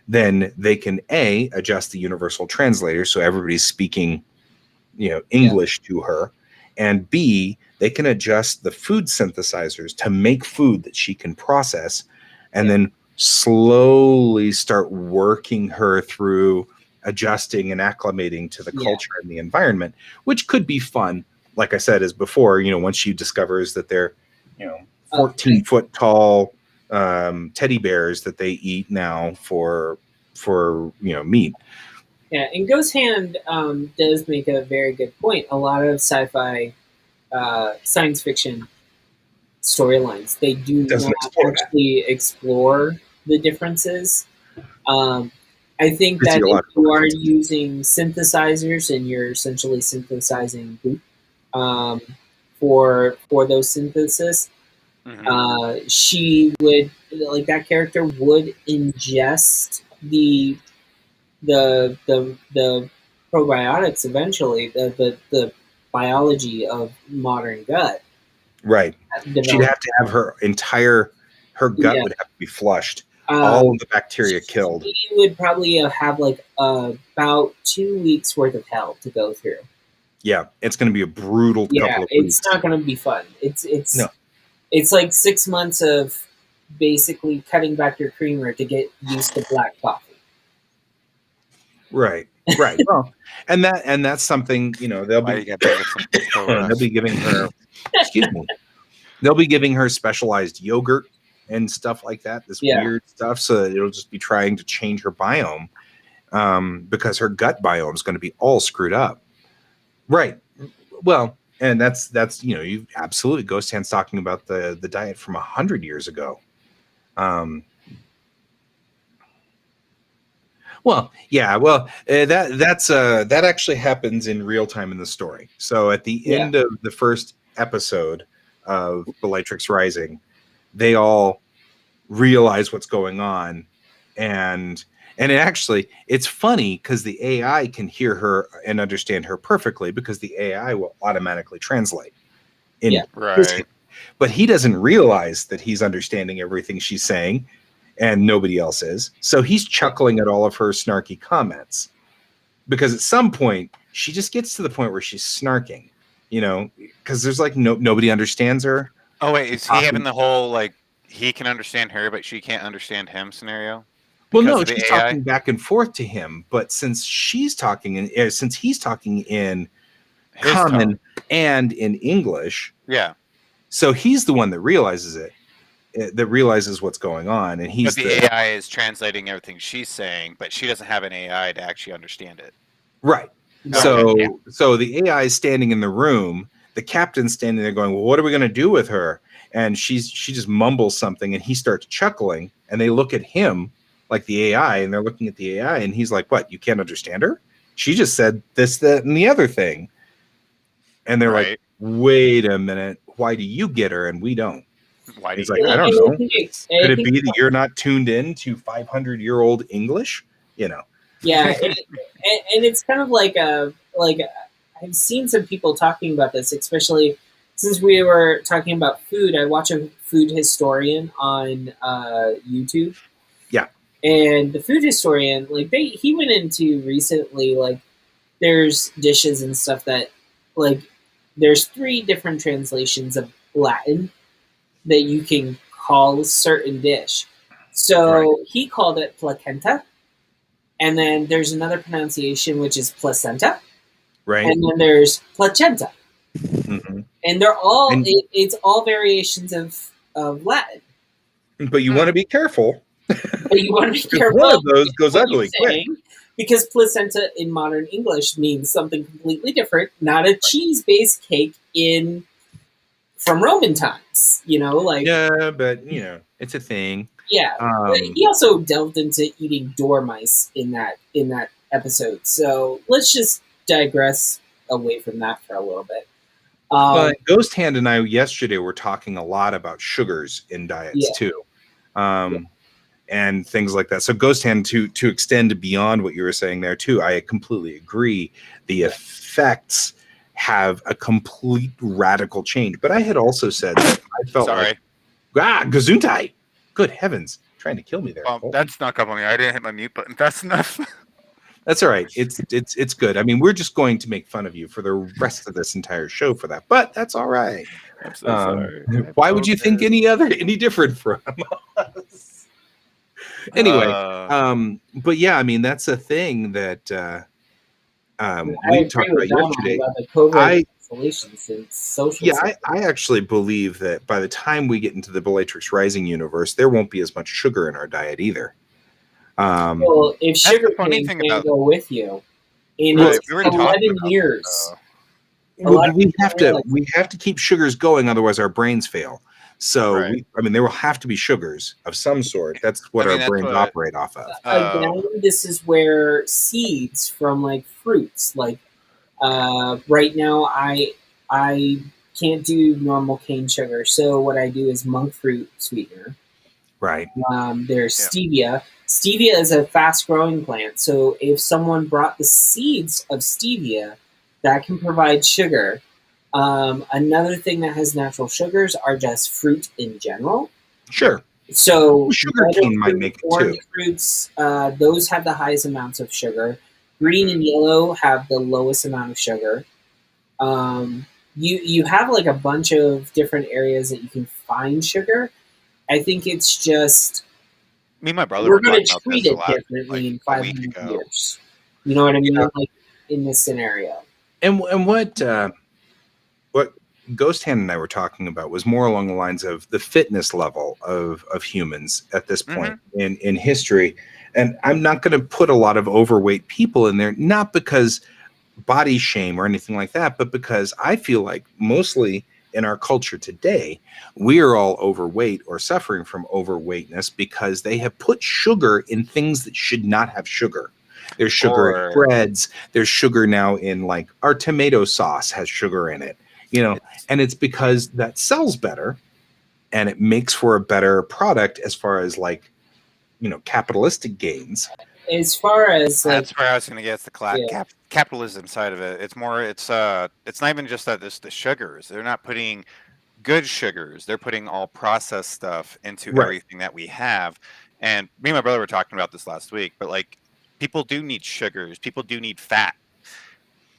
then they can adjust the universal translator so everybody's speaking, English to her, and B, they can adjust the food synthesizers to make food that she can process, and then slowly start working her through adjusting and acclimating to the culture and the environment, which could be fun. Like I said, as before, once she discovers that they're, 14-foot tall teddy bears that they eat now for meat. Yeah, and Ghost Hand does make a very good point. A lot of sci-fi, science fiction storylines, they do not actually explore the differences. I think that if you are using synthesizers and you're essentially synthesizing poop for those synthesis, she would, like, that character would ingest the probiotics eventually, the biology of modern gut. Right. She'd have to have her gut would have to be flushed. All of the bacteria killed. She would probably have like about 2 weeks worth of hell to go through. Yeah, it's going to be a brutal couple of weeks. It's not going to be fun. It's like 6 months of basically cutting back your creamer to get used to black coffee. Right. Well, and that's something, they'll be giving her they'll be giving her specialized yogurt and stuff like that, this weird stuff, so that it'll just be trying to change her biome, because her gut biome is going to be all screwed up. Right. Well, and that's you absolutely, Ghost Hand's talking about the diet from 100 years ago. That actually happens in real time in the story. So at the end of the first episode of Bellatrix Rising, they all realize what's going on, and it's funny because the AI can hear her and understand her perfectly because the AI will automatically translate. But he doesn't realize that he's understanding everything she's saying, and nobody else is. So he's chuckling at all of her snarky comments, because at some point she just gets to the point where she's snarking, because there's like nobody understands her. Oh wait, is he having the whole like he can understand her but she can't understand him scenario? Well, no, she's talking back and forth to him, but since she's talking since he's talking in common and in English, Yeah. So he's the one that realizes it, that realizes what's going on, and he's But the AI is translating everything she's saying, but she doesn't have an AI to actually understand it. right. Yeah. So Okay, so the AI is standing in the room, the captain's standing there going, well, what are we going to do with her? And she just mumbles something, and he starts chuckling, and they look at him like the AI, and they're looking at the AI, and he's like, what, you can't understand her? She just said this, that, and the other thing. And they're like, Right. wait a minute, why do you get her and we don't? Why do He's like, you? I don't And know. I Could it think be that you're not tuned in to 500-year-old English? You know. yeah, and it's kind of like I've seen some people talking about this, especially since we were talking about food. I watch a food historian on YouTube. Yeah. And the food historian, like he went into recently, like there's dishes and stuff that, like, there's 3 different translations of Latin that you can call a certain dish. So Right. he called it placenta, and then there's another pronunciation which is placenta, Right. and then there's placenta, Mhm. and they're all And- it's all variations of Latin. But you want to be careful. But you want to be Because careful. one of those goes what you're ugly quick. saying, because placenta in modern English means something completely different, not a cheese-based cake from Roman times. You know, like Yeah, but you know, it's a thing. yeah. But he also delved into eating dormice in that episode. So let's just digress away from that for a little bit. But Ghost Hand and I yesterday were talking a lot about sugars in diets Yeah. too, and things like that. So Ghost Hand, to extend beyond what you were saying there too, I completely agree. The effects have a complete radical change. But I had also said that I felt Sorry. like Gesundheit. Good heavens, trying to kill me there. Cole. That's not coming. I didn't hit my mute button fast enough. That's all right. It's good. I mean, we're just going to make fun of you for the rest of this entire show for that, but that's all right. I'm so sorry. Why would you think any different from us? Anyway, but yeah, I mean, that's a thing that we talked about yesterday. About the COVID isolations and social. Yeah, I actually believe that by the time we get into the Bellatrix Rising universe, there won't be as much sugar in our diet either. Well, if sugar funny cane thing can't about- go with you, in Right, its we already talked 11 about years, Well, we have to keep sugars going, otherwise our brains fail. So Right. there will have to be sugars of some sort. That's what our brains operate off of. again, this is where seeds from like fruits, like right now, I can't do normal cane sugar, so what I do is monk fruit sweetener. Right. There's stevia. Stevia is a fast-growing plant, so if someone brought the seeds of stevia, that can provide sugar. Another thing that has natural sugars are just fruit in general. Sure. So sugar cane might make it orange too. fruits, those have the highest amounts of sugar. Green and yellow have the lowest amount of sugar. You have like a bunch of different areas that you can find sugar. I think it's just Me and my brother we're were going talking to about treat this a it lot, differently in like, a week 500 ago. years. You know what I mean? Yeah. Like in this scenario. And what Ghost Hand and I were talking about was more along the lines of the fitness level of humans at this point in history. And I'm not going to put a lot of overweight people in there, not because body shame or anything like that, but because I feel like mostly in our culture today, we are all overweight or suffering from overweightness because they have put sugar in things that should not have sugar. There's sugar in breads. There's sugar now in like our tomato sauce has sugar in it, you know, and it's because that sells better and it makes for a better product as far as like, you know, capitalistic gains. As far as like, that's where I was going to get the capitalism side of it. It's more, it's not even just that it's the sugars. They're not putting good sugars. They're putting all processed stuff into everything that we have. And me and my brother were talking about this last week, but like people do need sugars. People do need fat.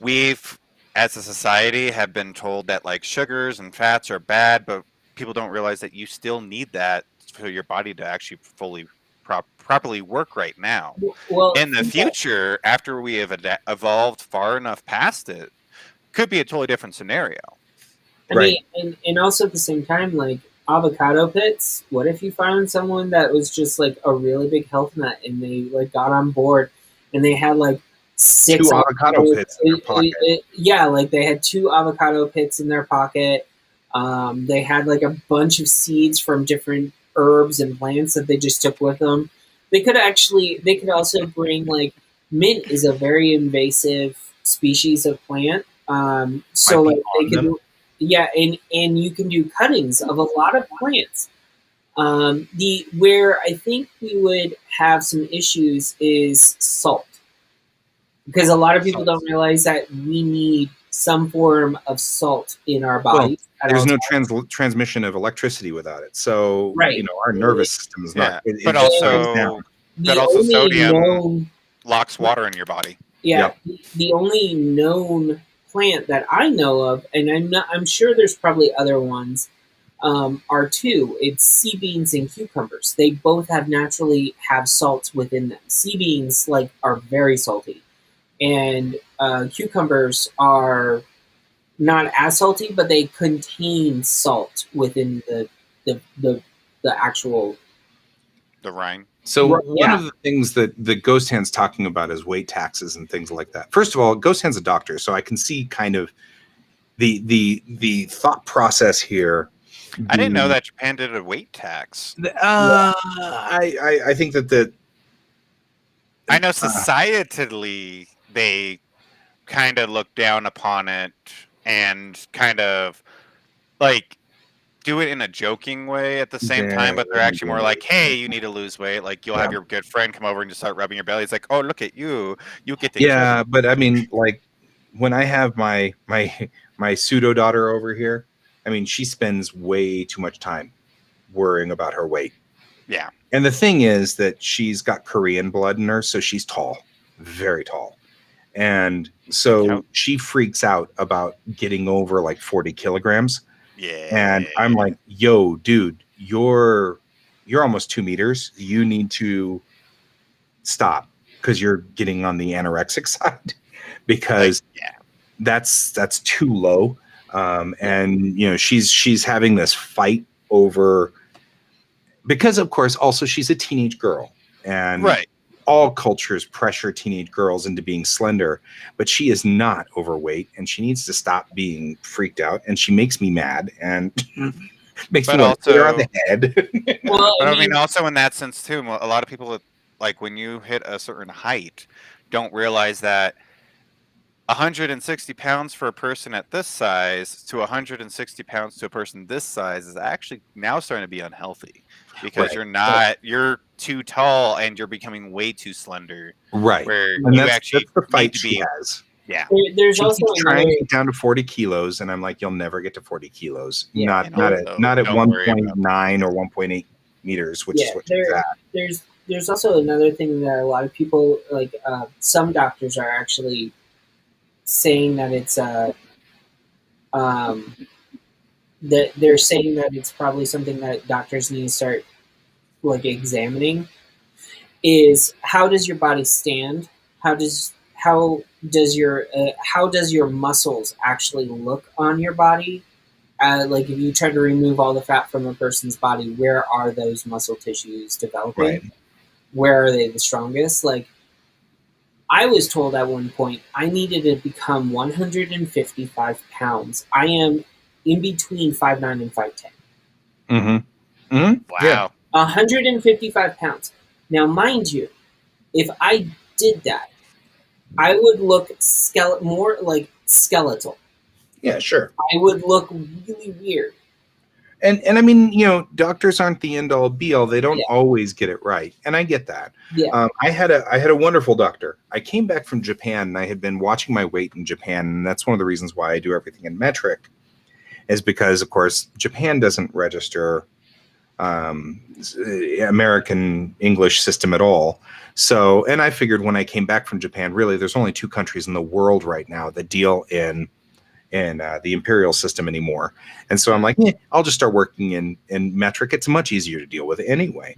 We've, as a society, have been told that like sugars and fats are bad, but people don't realize that you still need that for your body to actually fully properly work right now. well, in the future, after we have evolved far enough past it, could be a totally different scenario. I mean, and also at the same time, like avocado pits. What if you found someone that was just like a really big health nut, and they like got on board, and they had like 6 2 avocado pits in their pocket. Yeah, like they had 2 avocado pits in their pocket. They had like a bunch of seeds from different herbs and plants that they just took with them. They could also bring like mint is a very invasive species of plant. So like they can, yeah, and you can do cuttings of a lot of plants. Where I think we would have some issues is salt, because a lot of people don't realize that we need some form of salt in our bodies. There's no transmission of electricity without it, so right. Our nervous system is not. But also sodium locks water in your body. Yeah, the only known plant that I know of, and I'm sure there's probably other ones, are 2. It's sea beans and cucumbers. They both naturally have salts within them. Sea beans are very salty, and cucumbers are not as salty, but they contain salt within the actual rind. So one of the things that the Ghost Hand's talking about is weight taxes and things like that. First of all, Ghost Hand's a doctor, so I can see kind of the thought process here. I didn't know that Japan did a weight tax. I think that I know societally they kind of look down upon it and kind of like do it in a joking way at the same time, but they're actually more like, hey, you need to lose weight. Like you'll have your good friend come over and just start rubbing your belly. It's like, oh, look at you. You get the but I mean, like when I have my pseudo daughter over here, I mean, she spends way too much time worrying about her weight. Yeah. And the thing is that she's got Korean blood in her, so she's tall, very tall. And so she freaks out about getting over like 40 kilograms. Yeah. And I'm like, yo, dude, you're almost 2 meters. You need to stop because you're getting on the anorexic side because that's too low. And you know, she's having this fight over, because of course also she's a teenage girl, and all cultures pressure teenage girls into being slender, but she is not overweight and she needs to stop being freaked out, and she makes me mad and makes me want to on the head. Well, but I mean also in that sense too, a lot of people like when you hit a certain height don't realize that 160 pounds for a person at this size to 160 pounds to a person this size is actually now starting to be unhealthy, because you're too tall and you're becoming way too slender. Right. Where and you that's the fight she has. Yeah. There's she also trying to get down to 40 kilos, and I'm like, you'll never get to 40 kilos. Not at 1.9 or 1.8 meters, which is what she's at. There's also another thing that a lot of people some doctors are actually saying that it's that they're saying that it's probably something that doctors need to start examining, is how does your body stand? How does your muscles actually look on your body? If you try to remove all the fat from a person's body, where are those muscle tissues developing? Right. Where are they the strongest? I was told at one point I needed to become 155 pounds. I am in between 5'9" and 5'10". Mm-hmm. Mm-hmm. Wow. Yeah. 155 pounds. Now, mind you, if I did that, I would look more like skeletal. Yeah, sure. I would look really weird. And I mean, you know, doctors aren't the end all be all. They don't always get it right, and I get that. Yeah. I had a wonderful doctor. I came back from Japan, and I had been watching my weight in Japan, and that's one of the reasons why I do everything in metric, is because, of course, Japan doesn't register American English system at all. So, and I figured when I came back from Japan, really, there's only 2 countries in the world right now that deal in the imperial system anymore. And so I'm like, I'll just start working in metric. It's much easier to deal with anyway.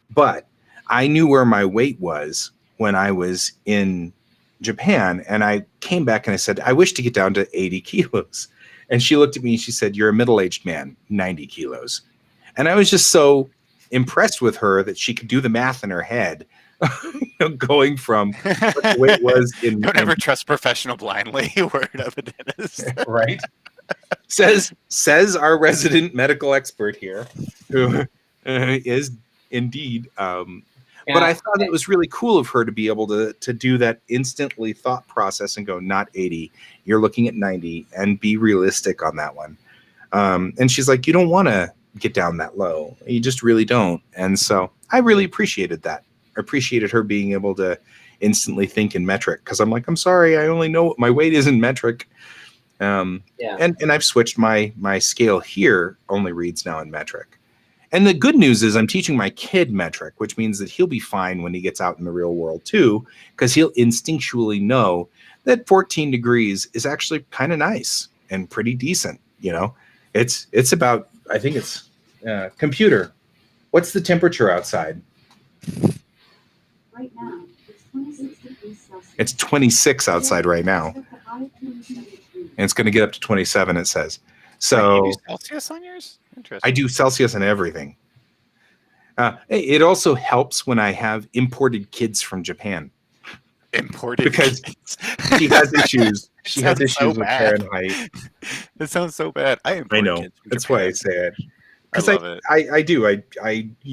But I knew where my weight was when I was in Japan, and I came back and I said, I wish to get down to 80 kilos. And she looked at me and she said, "You're a middle-aged man, 90 kilos." And I was just so impressed with her that she could do the math in her head, going from what the weight was in. Don't ever trust professional blindly. Word of a dentist. Right. Says our resident medical expert here, who is indeed. But I thought it was really cool of her to be able to do that instantly thought process and go, not 80, you're looking at 90, and be realistic on that one. And she's like, you don't want to get down that low. You just really don't. And so I really appreciated that. I appreciated her being able to instantly think in metric, because I'm like, I'm sorry, I only know my weight is in metric. And I've switched my scale here, only reads now in metric. And the good news is I'm teaching my kid metric, which means that he'll be fine when he gets out in the real world too, because he'll instinctually know that 14 degrees is actually kind of nice and pretty decent. It's about, I think it's computer. What's the temperature outside? Right now, it's 26 degrees Celsius. It's 26 outside right now. And it's going to get up to 27, it says. So you do Celsius on yours? Interesting. I do Celsius and everything. It also helps when I have imported kids from Japan. Imported because kids. She has issues. She has issues so with bad. Fahrenheit. It sounds so bad. I know. Kids from That's Japan. why I say it. I love it. I do.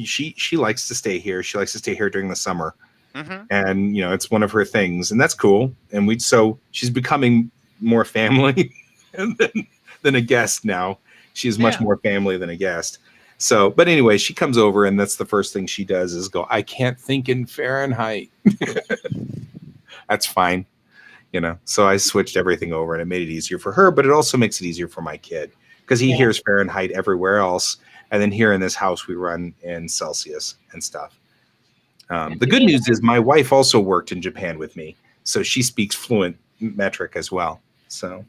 She likes to stay here. She likes to stay here during the summer. Mm-hmm. And it's one of her things, and that's cool. And so she's becoming more family than a guest now. She is much more family than a guest. So, but anyway, she comes over, and that's the first thing she does is go, I can't think in Fahrenheit. That's fine. So I switched everything over, and it made it easier for her, but it also makes it easier for my kid, because he hears Fahrenheit everywhere else. And then here in this house, we run in Celsius and stuff. The good news is my wife also worked in Japan with me, so she speaks fluent metric as well. So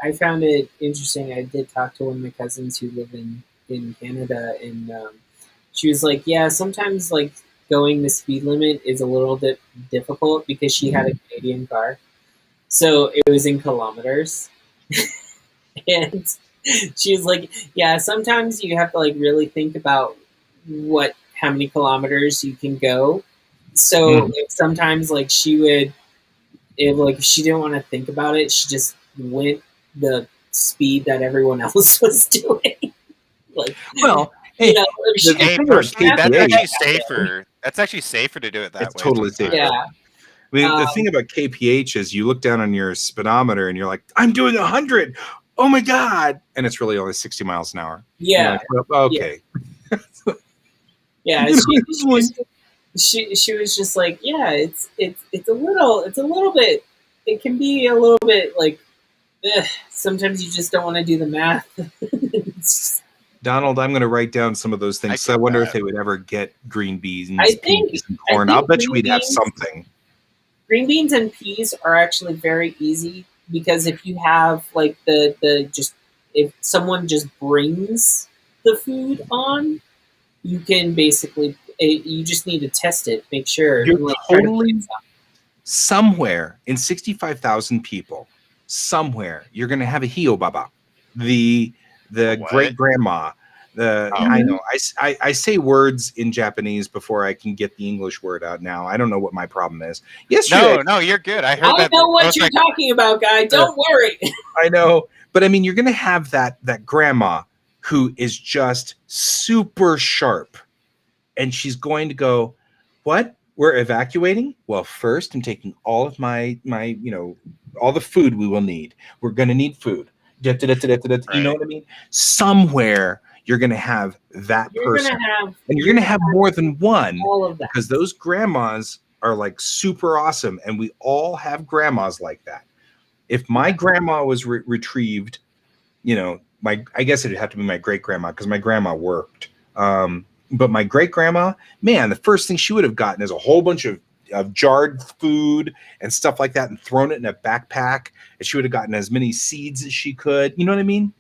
I found it interesting. I did talk to one of my cousins who live in Canada, and she was like, yeah, sometimes like going the speed limit is a little bit difficult because she had a Canadian car. So it was in kilometers. And she was like, yeah, sometimes you have to like really think about how many kilometers you can go. So like, sometimes like she would, if she didn't want to think about it, she just went the speed that everyone else was doing. That's actually safer. That's actually safer to do it that way. It's totally safer. Yeah. I mean, the thing about KPH is you look down on your speedometer and you're like, I'm doing 100. Oh my God. And it's really only 60 miles an hour. Yeah. Like, well, okay. Yeah. She was just like, yeah, it's a little bit, it can be a little bit like, sometimes you just don't want to do the math. Donald, I'm going to write down some of those things. So I wonder if they would ever get green beans, peas, and corn. I'll bet you we'd have something. Green beans and peas are actually very easy, because if you have like if someone just brings the food on, you can basically, you just need to test it, make sure. You're totally somewhere in 65,000 people, somewhere you're going to have a hiobaba, the great grandma. I know I say words in Japanese before I can get the English word out now. I don't know what my problem is. Yesterday, No, you're good. I heard that. I know what you're talking about, guy. Don't worry. I know, but I mean, you're going to have that grandma who is just super sharp, and she's going to go, "What? We're evacuating? Well, first I'm taking all of my all the food we will need. We're going to need food." You know what I mean? Somewhere you're going to have that person, and you're going to have more than one, because those grandmas are like super awesome, and we all have grandmas like that. If my grandma was retrieved, I guess it'd have to be my great grandma, because my grandma worked. But my great grandma, man, the first thing she would have gotten is a whole bunch of jarred food and stuff like that, and thrown it in a backpack, and she would have gotten as many seeds as she could. You know what I mean?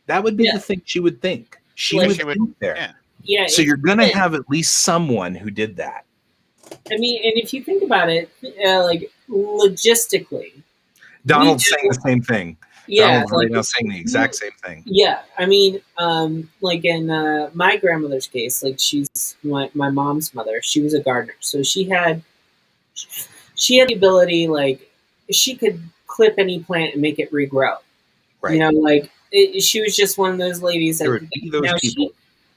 That would be the thing she would think. She would think there. Yeah. So you're going to have at least someone who did that. I mean, and if you think about it, like logistically, Donald's saying the same thing. Yeah, Donald's right now saying the exact same thing. yeah. I mean, like in my grandmother's case, like she's my mom's mother. She was a gardener, so she had the ability, like she could clip any plant and make it regrow. Right. You know, like she was just one of those ladies that There would be those now people.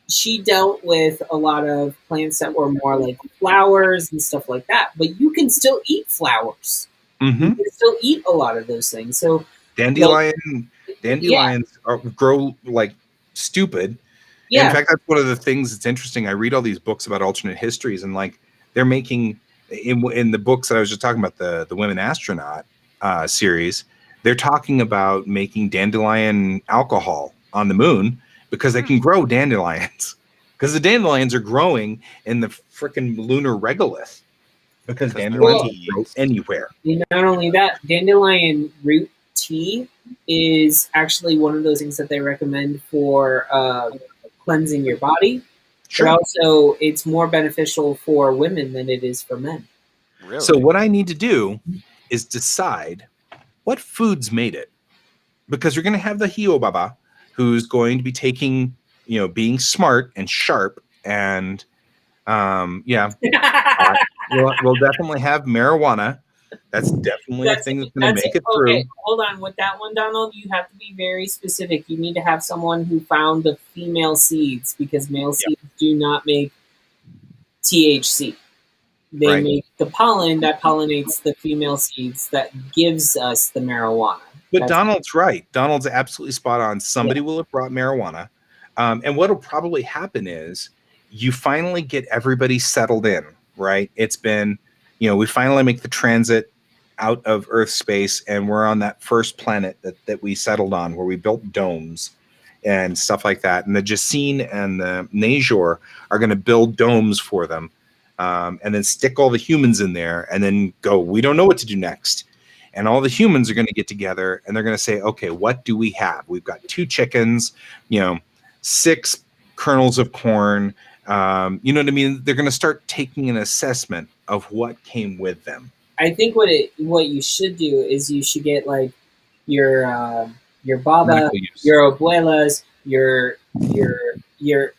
she dealt with a lot of plants that were more like flowers and stuff like that. But you can still eat flowers. You Hmm. can still eat a lot of those things. So Dandelions grow like stupid. And in yeah, fact, that's one of the things that's interesting. I read all these books about alternate histories, and like they're making in the books that I was just talking about, the Women Astronaut series, they're talking about making dandelion alcohol on the moon because they can grow dandelions. Because the dandelions are growing in the freaking lunar regolith. Because dandelions will grow anywhere. not only that, dandelion root tea is actually one of those things that they recommend for cleansing your body. Sure. But also, it's more beneficial for women than it is for men. Really? So what I need to do is decide what foods made it. Because you're going to have the Hio Baba, who's going to be taking, being smart and sharp. And we'll definitely have marijuana. That's definitely a thing that's going to make it through. Okay, hold on. With that one, Donald, you have to be very specific. You need to have someone who found the female seeds, because male seeds do not make THC. They make the pollen that pollinates the female seeds that gives us the marijuana. But Donald's right. Donald's absolutely spot on. Somebody will have brought marijuana. And what will probably happen is you finally get everybody settled in, right? It's been, we finally make the transit out of Earth space, and we're on that first planet that we settled on, where we built domes and stuff like that. And the Jacine and the Najor are going to build domes for them, and then stick all the humans in there, and then go, we don't know what to do next. And all the humans are going to get together, and they're going to say, okay, what do we have? We've got 2 chickens, 6 kernels of corn. You know what I mean? They're going to start taking an assessment of what came with them. I think what you should do is you should get like your baba, your abuelas, your the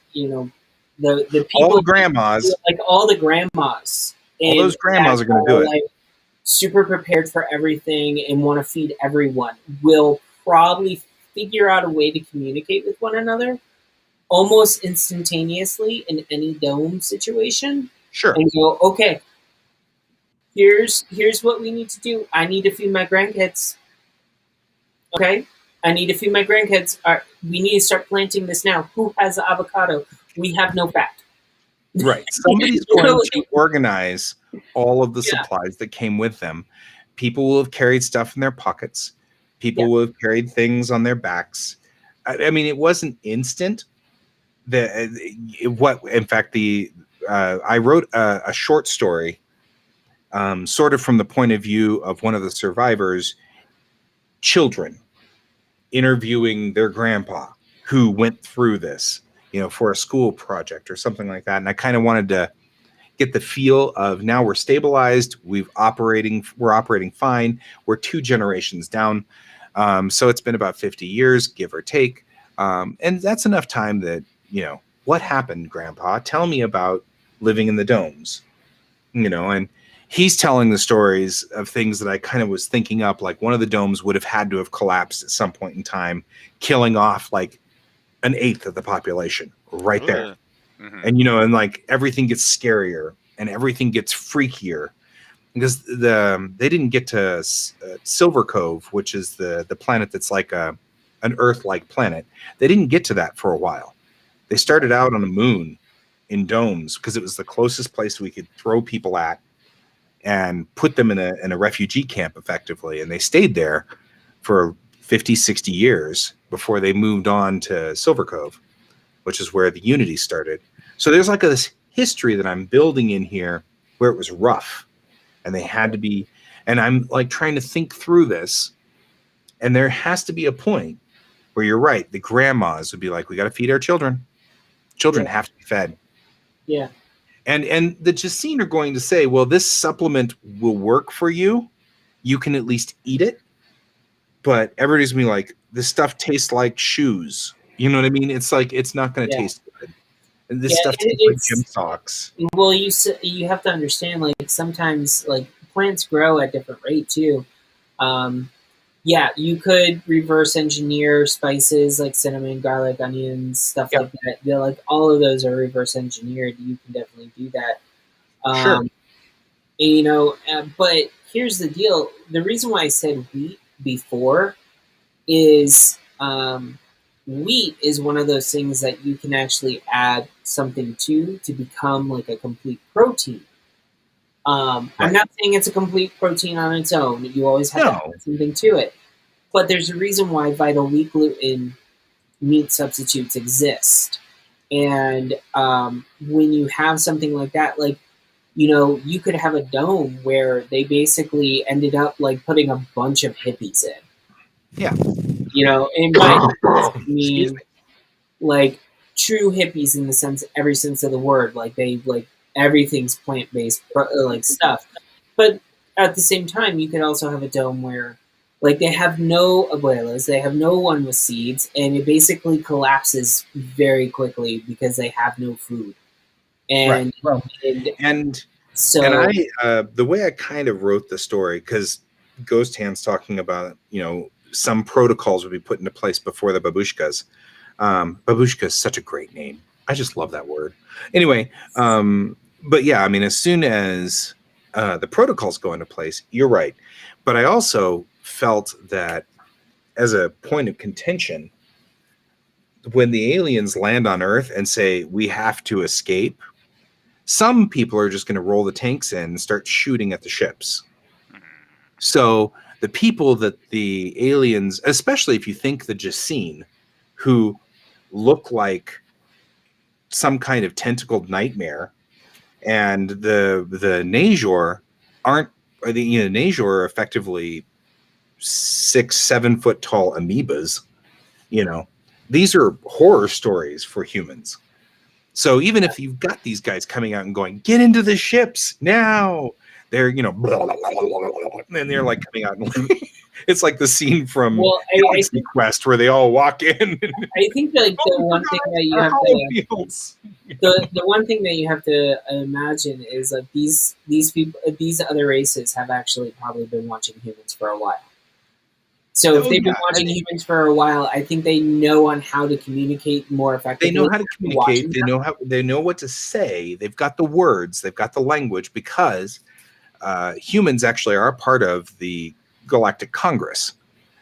people, all the grandmas, like all the grandmas. All those grandmas are going to do it. Like, super prepared for everything and want to feed everyone, will probably figure out a way to communicate with one another almost instantaneously in any dome situation. Sure. And go, okay, here's what we need to do. I need to feed my grandkids. Okay? I need to feed my grandkids. We need to start planting this now. Who has the avocado? We have no fat. Right. Somebody's going to organize all of the supplies that came with them. People will have carried stuff in their pockets. People will have carried things on their backs. I mean, it wasn't instant. In fact, I wrote a short story, sort of from the point of view of one of the survivors' children, interviewing their grandpa who went through this, for a school project or something like that. And I kind of wanted to get the feel of, now we're stabilized, we're operating fine. We're 2 generations down. So it's been about 50 years, give or take. And that's enough time that, what happened, Grandpa? Tell me about living in the domes, and he's telling the stories of things that I kind of was thinking up. Like, one of the domes would have had to have collapsed at some point in time, killing off like 1/8 of the population right there. Mm-hmm. And, and like everything gets scarier and everything gets freakier, because they didn't get to Silver Cove, which is the planet that's like an Earth-like planet. They didn't get to that for a while. They started out on the moon in domes because it was the closest place we could throw people at and put them in a refugee camp effectively. And they stayed there for 50, 60 years before they moved on to Silver Cove, which is where the Unity started. So there's like this history that I'm building in here where it was rough, and they had to be, and I'm like trying to think through this, and there has to be a point where you're right. The grandmas would be like, we got to feed our children. Children have to be fed. Yeah. And the Jacine are going to say, well, this supplement will work for you. You can at least eat it. but everybody's gonna be like, this stuff tastes like shoes. You know what I mean? It's like it's not going to Yeah. taste good. And this Yeah, stuff tastes like it's gym socks. well, you have to understand, like, sometimes, like, plants grow at different rate too. Yeah, you could reverse engineer spices like cinnamon, garlic, onions, stuff Yep. like that. They're like all of those are reverse engineered. You can definitely do that. Sure. And, you know, but here's the deal: the reason why I said wheat before is wheat is one of those things that you can actually add something to become like a complete protein. I'm Right. not saying it's a complete protein on its own. You always have to No. add something to it. But there's a reason why vital wheat gluten meat substitutes exist. And when you have something like that, like, you know, you could have a dome where they basically ended up like putting a bunch of hippies in. Yeah. You know, and by hippies, I Excuse mean me. like true hippies in the sense, every sense of the word. Like they like everything's plant based like stuff. But at the same time, you could also have a dome where like they have no abuelas, they have no one with seeds, and it basically collapses very quickly because they have no food. And Right. Well, and and so I the way I kind of wrote the story, because Ghost Hand's talking about, you know, some protocols would be put into place before the babushkas. Babushka is such a great name. I just love that word. Anyway, but yeah, I mean, as soon as the protocols go into place, you're right. But I also felt that as a point of contention, when the aliens land on Earth and say, we have to escape, some people are just going to roll the tanks in and start shooting at the ships. So the people that the aliens, especially if you think the Jacine, who look like some kind of tentacled nightmare, and the Najor aren't, or the, you know, Najor are effectively 6-7 foot tall amoebas. You know, these are horror stories for humans. So even if you've got these guys coming out and going, get into the ships now, they're, you know, blah, blah, blah, blah, blah, blah, and they're like coming out and it's like the scene from well, Galaxy Quest where they all walk in. I think like the one thing that you have to Fields. the one thing that you have to imagine is like these people, these other races have actually probably been watching humans for a while. So if Oh, they've been yeah. watching humans for a while, I think they know on how to communicate more effectively. They know how to communicate. Watching They know what to say. They've got the words. They've got the language, because humans actually are part of the Galactic Congress.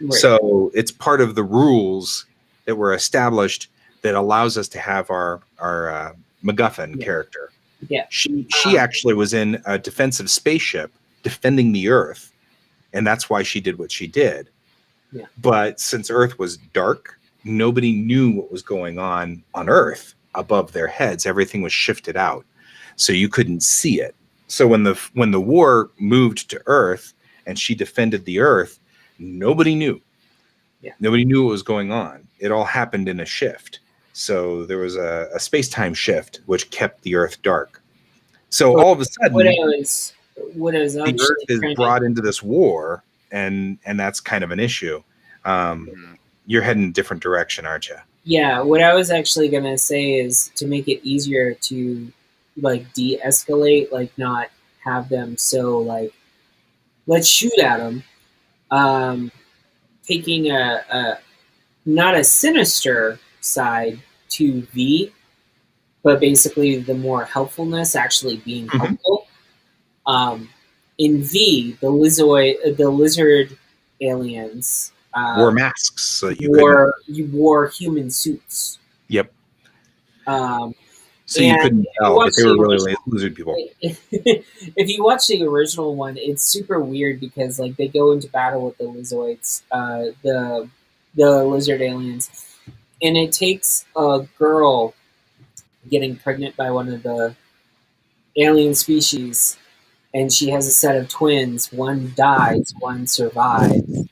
Right. So it's part of the rules that were established that allows us to have our MacGuffin Yeah. character. Yeah. She actually was in a defensive spaceship defending the Earth, and that's why she did what she did. Yeah. But since Earth was dark, nobody knew what was going on Earth above their heads. Everything was shifted out, so you couldn't see it. So when the war moved to Earth and she defended the Earth, nobody knew. Yeah. Nobody knew what was going on. It all happened in a shift. So there was a space-time shift which kept the Earth dark. So all of a sudden, what I was the actually Earth is trying brought into this war, and that's kind of an issue. You're heading in a different direction, aren't you? Yeah, what I was actually gonna say is to make it easier to like de-escalate, like not have them so like let's shoot at them. Taking a not a sinister side to V, but basically the more helpfulness actually being helpful. In V, the lizard aliens Wore masks so that you wore human suits. Yep. So And you couldn't tell, but they were really lizard people. If you watch the original one, it's super weird because like they go into battle with the lizards, the lizard aliens, and it takes a girl getting pregnant by one of the alien species, and she has a set of twins. One dies, one survives.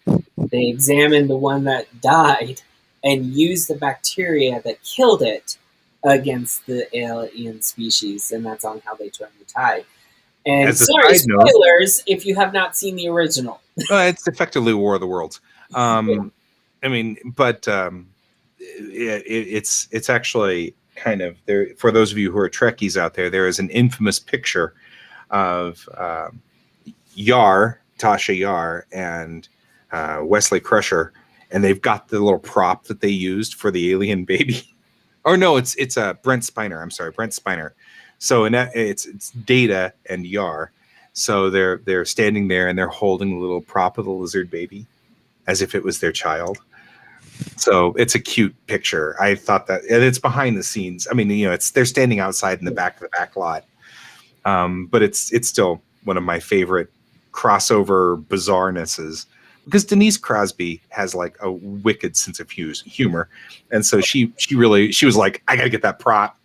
They examine the one that died and use the bacteria that killed it against the alien species, and that's on how they turn the tide. And As a sorry, side note- spoilers if you have not seen the original. It's effectively War of the Worlds. I mean, but it's actually kind of there. For those of you who are Trekkies out there, there is an infamous picture of Tasha Yar, and Wesley Crusher, and they've got the little prop that they used for the alien baby. Or no, it's Brent Spiner. I'm sorry, Brent Spiner. So it's Data and Yar. So they're standing there and they're holding the little prop of the lizard baby as if it was their child. So it's a cute picture. I thought that, and it's behind the scenes. I mean, they're standing outside in the back of the back lot. But it's still one of my favorite crossover bizarrenesses, because Denise Crosby has like a wicked sense of humor, and so she was like, I gotta get that prop.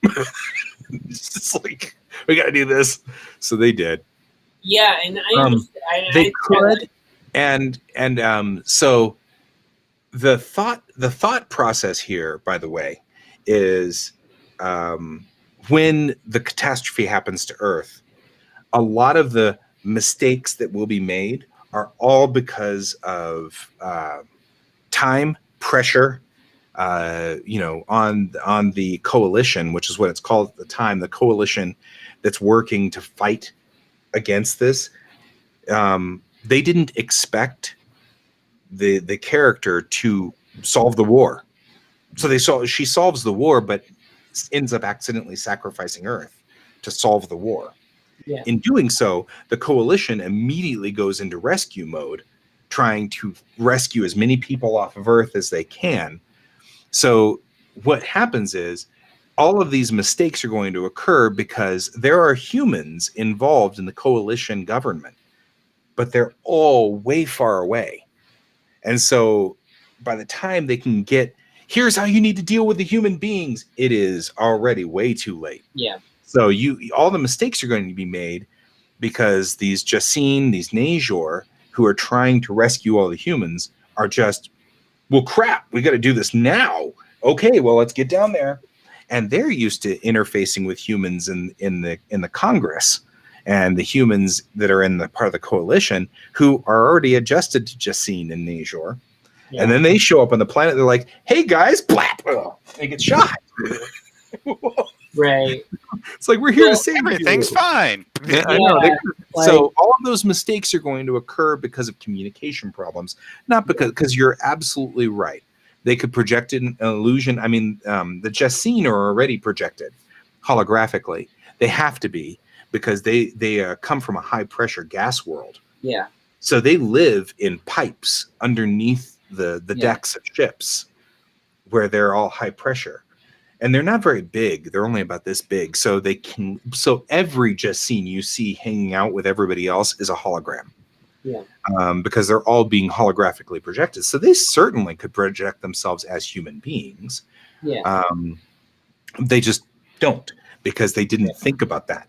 It's just like, we gotta do this. So they did. Yeah, and They could, and so the thought process here, by the way, is when the catastrophe happens to Earth, a lot of the mistakes that will be made are all because of time, pressure, on the coalition, which is what it's called at the time, the coalition that's working to fight against this. They didn't expect the character to solve the war. So she solves the war, but ends up accidentally sacrificing Earth to solve the war. Yeah. In doing so, the coalition immediately goes into rescue mode, trying to rescue as many people off of Earth as they can. So what happens is all of these mistakes are going to occur because there are humans involved in the coalition government, but they're all way far away. And so by the time they can get, here's how you need to deal with the human beings, it is already way too late. Yeah. So all the mistakes are going to be made because these Jacine, these Najor, who are trying to rescue all the humans, are just, well, crap, we got to do this now. Okay, well, let's get down there. And they're used to interfacing with humans in the Congress, and the humans that are in the part of the coalition who are already adjusted to Jacine and Najor. Yeah. And then they show up on the planet. They're like, hey, guys, blap. They get shot. Right. It's like, we're here to save everything's you. fine. Yeah, I know. So all of those mistakes are going to occur because of communication problems, not because you're absolutely right. They could project an illusion. I mean, the Jacine are already projected holographically. They have to be, because they come from a high pressure gas world. Yeah. So they live in pipes underneath the decks of ships, where they're all high pressure. And they're not very big. They're only about this big. So every Jacine you see hanging out with everybody else is a hologram. Yeah. Because they're all being holographically projected. So they certainly could project themselves as human beings. Yeah. They just don't, because they didn't think about that.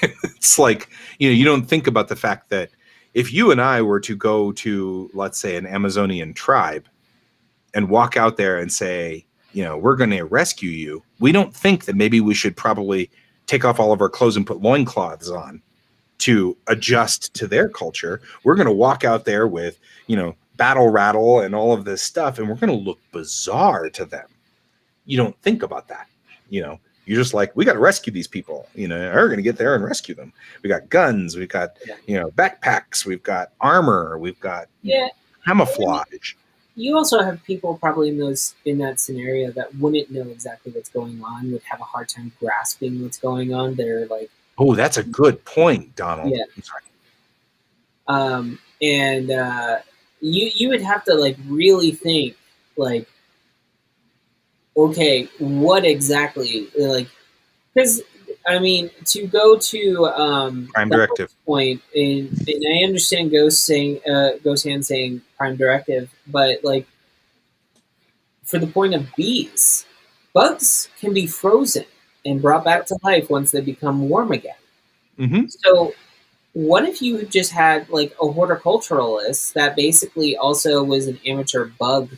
It's like, you don't think about the fact that if you and I were to go to, let's say, an Amazonian tribe and walk out there and say, we're going to rescue you, we don't think that maybe we should probably take off all of our clothes and put loincloths on to adjust to their culture. We're going to walk out there with, battle rattle and all of this stuff, and we're going to look bizarre to them. You don't think about that. You're just like, we got to rescue these people. We're going to get there and rescue them. We got guns. We've got, backpacks. We've got armor. We've got camouflage. You also have people probably in that scenario that wouldn't know exactly what's going on, would have a hard time grasping what's going on. They're like, oh, that's a good point, Donald. Yeah. I'm sorry. And you would have to like really think like, okay, what exactly, like, because I mean, to go to Prime Directive point, and I understand Ghost Hand saying Prime Directive, but like, for the point of bees, bugs can be frozen and brought back to life once they become warm again. Mm-hmm. So what if you just had like a horticulturalist that basically also was an amateur bug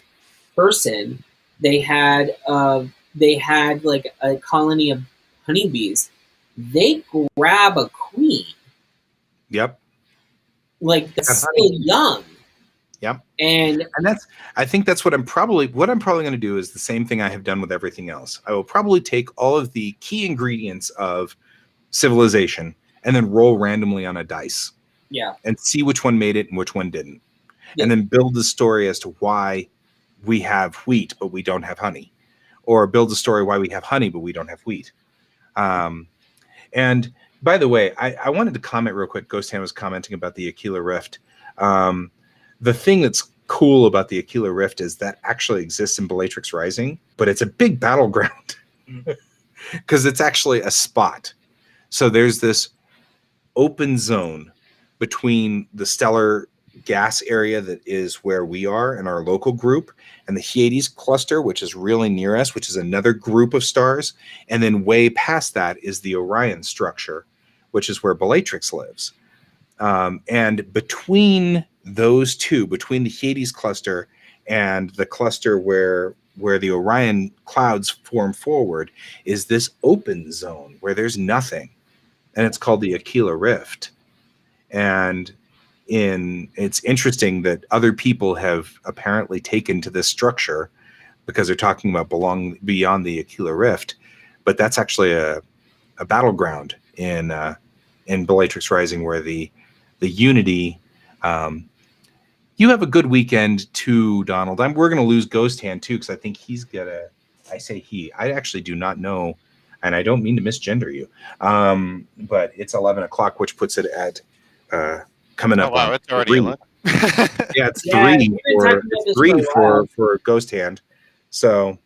person? They had like a colony of honeybees. They grab a queen Yep. Like that's Have still honey. young. Yep. And I think that's what I'm probably going to do is the same thing I have done with everything else. I will probably take all of the key ingredients of civilization and then roll randomly on a dice yeah, and see which one made it and which one didn't. Yeah. And then build the story as to why we have wheat, but we don't have honey, or build a story why we have honey, but we don't have wheat. And by the way, I wanted to comment real quick. Ghost Hand was commenting about the Aquila Rift. The thing that's cool about the Aquila Rift is that actually exists in Bellatrix Rising, but it's a big battleground because it's actually a spot. So there's this open zone between the stellar gas area that is where we are in our local group and the Hyades cluster, which is really near us, which is another group of stars. And then way past that is the Orion structure, which is where Bellatrix lives. And between those two, between the Hyades cluster and the cluster where the Orion clouds form forward, is this open zone where there's nothing. And it's called the Aquila Rift. And it's interesting that other people have apparently taken to this structure because they're talking about belong beyond the Aquila Rift. But that's actually a battleground in Bellatrix Rising where the Unity. You have a good weekend too, Donald. We're going to lose Ghost Hand too because I think he's gonna. I say he. I actually do not know, and I don't mean to misgender you. But it's 11 o'clock, which puts it at coming up. Oh wow, on it's already 3. 11. Yeah, it's Yeah, three. we've been talking about this Three for a while. for Ghost Hand. So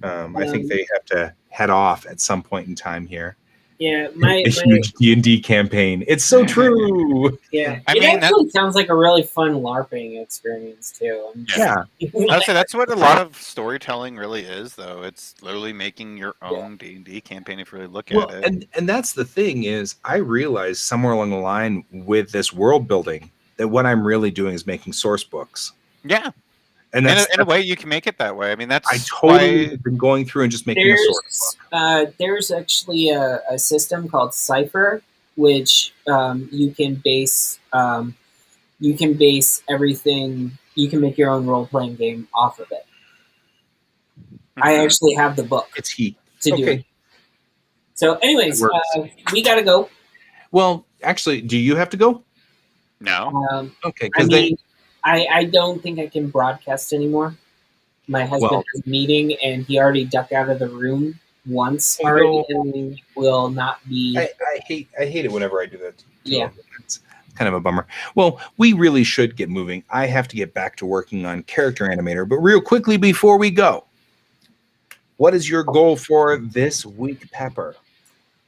I think they have to head off at some point in time here. yeah, A huge D&D campaign. It's so true. yeah. I It mean, actually sounds like a really fun LARPing experience too. Yeah. I'd say that's what a lot of storytelling really is, though. It's literally making your own D&D campaign if you really look Well, at it. and that's the thing is I realized somewhere along the line with this world building that what I'm really doing is making source books. Yeah. And that's In a way, you can make it that way. I mean, that's I totally why... have been going through and just making a source book. There's actually a system called Cipher, which you can base everything. You can make your own role playing game off of it. I actually have the book It's heat. to do it. So, anyways, we gotta go. Well, actually, do you have to go? No. Okay, I because mean, I don't think I can broadcast anymore. My husband has a meeting, and he already ducked out of the room once already, and he will not be. I hate it whenever I do that. Yeah. It's kind of a bummer. Well, we really should get moving. I have to get back to working on Character Animator, but real quickly before we go, what is your goal for this week, Pepper?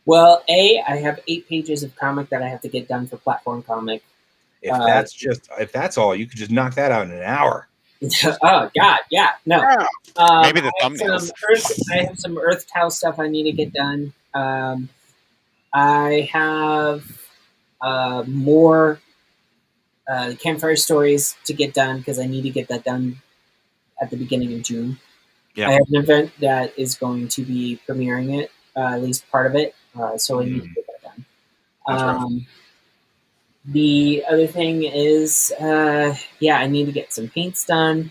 Well, I have 8 pages of comic that I have to get done for Platform Comic. If that's all, you could just knock that out in an hour. Oh God, yeah, no. Maybe the thumbnails. I have some Earth Tau stuff I need to get done. I have more Campfire Stories to get done because I need to get that done at the beginning of June. Yeah. I have an event that is going to be premiering it, at least part of it, so I need to get that done. That's rough. The other thing is, I need to get some paints done.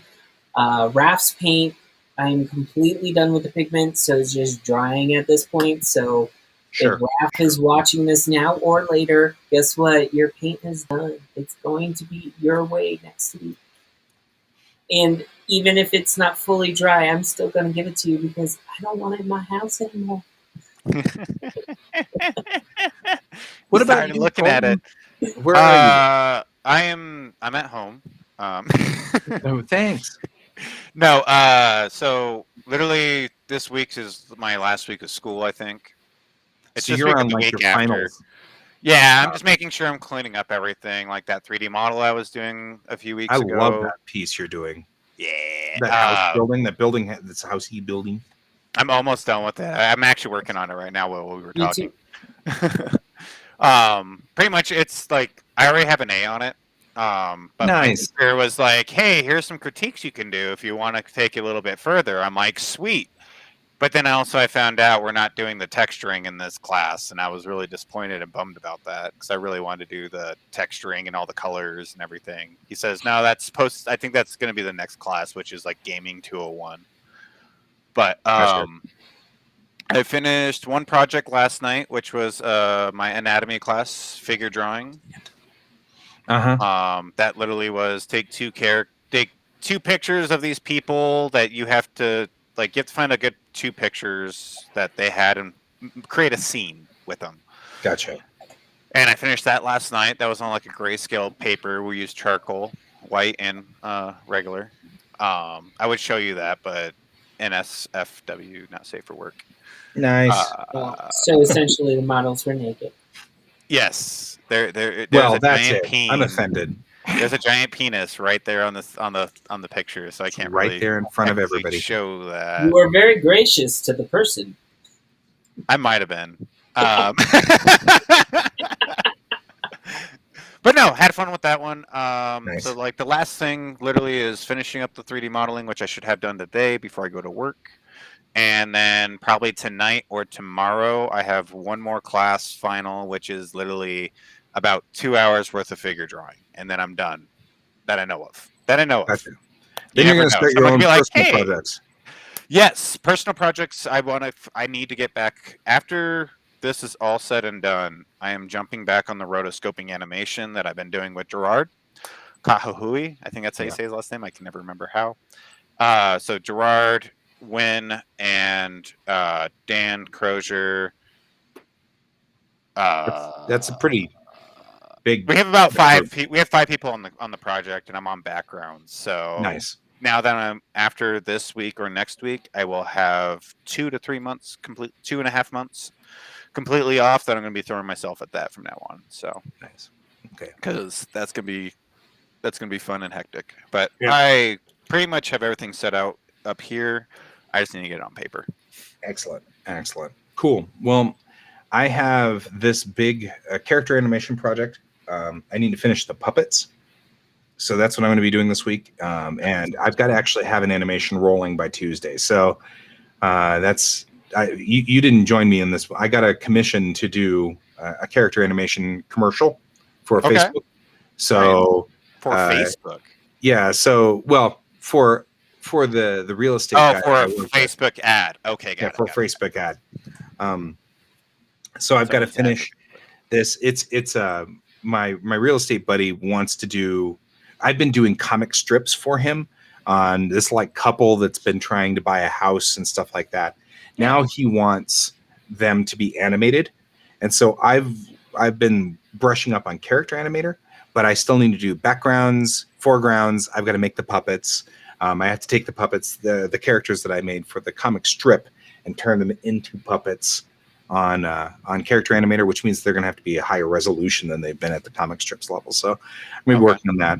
Raph's paint, I'm completely done with the pigment, so it's just drying at this point. So if Raph is watching this now or later, guess what? Your paint is done. It's going to be your way next week. And even if it's not fully dry, I'm still going to give it to you because I don't want it in my house anymore. What about you, looking at it? Where are I'm at home. you? Oh, thanks. No, so literally this week is my last week of school, I think. It's So just you're on the like week your after. finals. Yeah, I'm just making sure I'm cleaning up everything, like that 3D model I was doing a few weeks ago. I love that piece you're doing. Yeah. That house building, this housey building. I'm almost done with it. I'm actually working on it right now while we were Me talking. too. Pretty much it's like I already have an A on it. But my teacher was like, hey, here's some critiques you can do if you want to take it a little bit further. I'm like, sweet. But then I found out we're not doing the texturing in this class, and I was really disappointed and bummed about that because I really wanted to do the texturing and all the colors and everything. He says, no, I think that's going to be the next class, which is like Gaming 201. But Gotcha. I finished one project last night, which was my anatomy class, figure drawing. That literally was take two pictures of these people that you have to find a good 2 pictures that they had and create a scene with them. Gotcha. And I finished that last night. That was on like a grayscale paper. We used charcoal, white and regular. I would show you that, but NSFW, not safe for work. Nice. So essentially, the models were naked. Yes, there's Well, a that's giant it. I'm offended. There's a giant penis right there on the picture, so I can't right really there in front of technically everybody. show that. You were very gracious to the person. I might have been. But no, had fun with that one. Nice. So like the last thing literally is finishing up the 3D modeling, which I should have done today before I go to work. And then probably tonight or tomorrow, I have one more class final, which is literally about 2 hours worth of figure drawing. And then I'm done. That I know of. Gotcha. Then you're going to start your own personal projects. Yes, personal projects. I need to get back after this is all said and done. I am jumping back on the rotoscoping animation that I've been doing with Gerard Kahuhui. I think that's how you say his last name. I can never remember how. So Gerard, Wynn, and Dan Crozier. That's a pretty big. We have about 5. We have 5 people on the project, and I'm on background. So nice. Now that I'm after this week or next week, I will have 2 to 3 months, 2.5 months, completely off. That I'm going to be throwing myself at that from now on. So nice. Okay. Because that's gonna be fun and hectic. But yeah. I pretty much have everything set out up here. I just need to get it on paper. Excellent. Cool. Well, I have this big character animation project. I need to finish the puppets. So that's what I'm going to be doing this week. And I've got to actually have an animation rolling by Tuesday. So you didn't join me in this. I got a commission to do a character animation commercial for Facebook. So for Facebook. Yeah. So, well, for the real estate. Oh, for a Facebook ad. Okay. Facebook ad. So I've got to finish this. It's my real estate buddy wants to do. I've been doing comic strips for him on this like couple that's been trying to buy a house and stuff like that. Now he wants them to be animated, and so I've been brushing up on character animator, but I still need to do backgrounds, foregrounds. I've got to make the puppets. I have to take the puppets, the characters that I made for the comic strip, and turn them into puppets on character animator, which means they're going to have to be a higher resolution than they've been at the comic strips level. So I'm going to be working on that.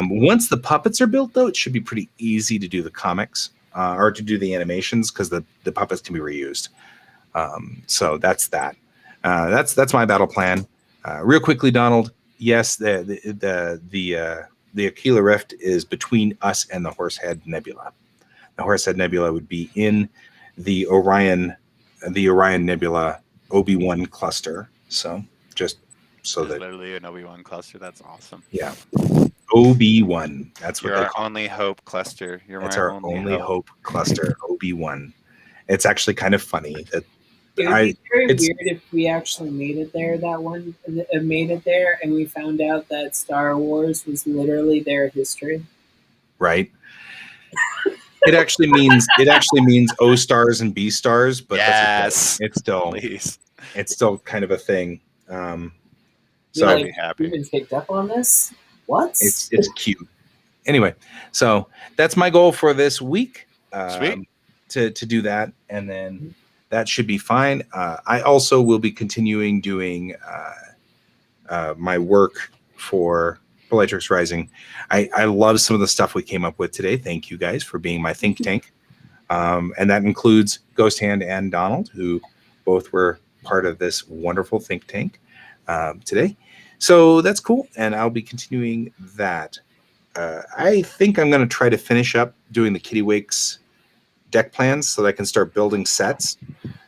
Once the puppets are built, though, it should be pretty easy to do the comics or to do the animations because the puppets can be reused. So that's that. That's my battle plan. Real quickly, Donald. Yes, the Aquila Rift is between us and the Horsehead Nebula. The Horsehead Nebula would be in the Orion Nebula OB1 cluster. So just so that literally an OB1 cluster. That's awesome. Yeah, OB1. That's what You're our only hope cluster. That's our only hope cluster. OB1. It's actually kind of funny that. It would be very weird if we actually made it there and we found out that Star Wars was literally their history. Right. It actually means O stars and B stars, but yes, it's still kind of a thing. So I'd be happy. You've been picked up on this? What? It's cute. Anyway, so that's my goal for this week. Sweet. To do that, and then that should be fine. I also will be continuing doing my work for Bellatrix Rising. I love some of the stuff we came up with today. Thank you guys for being my think tank. And that includes Ghost Hand and Donald, who both were part of this wonderful think tank today. So that's cool. And I'll be continuing that. I think I'm going to try to finish up doing the Kitty Wakes deck plans so that I can start building sets.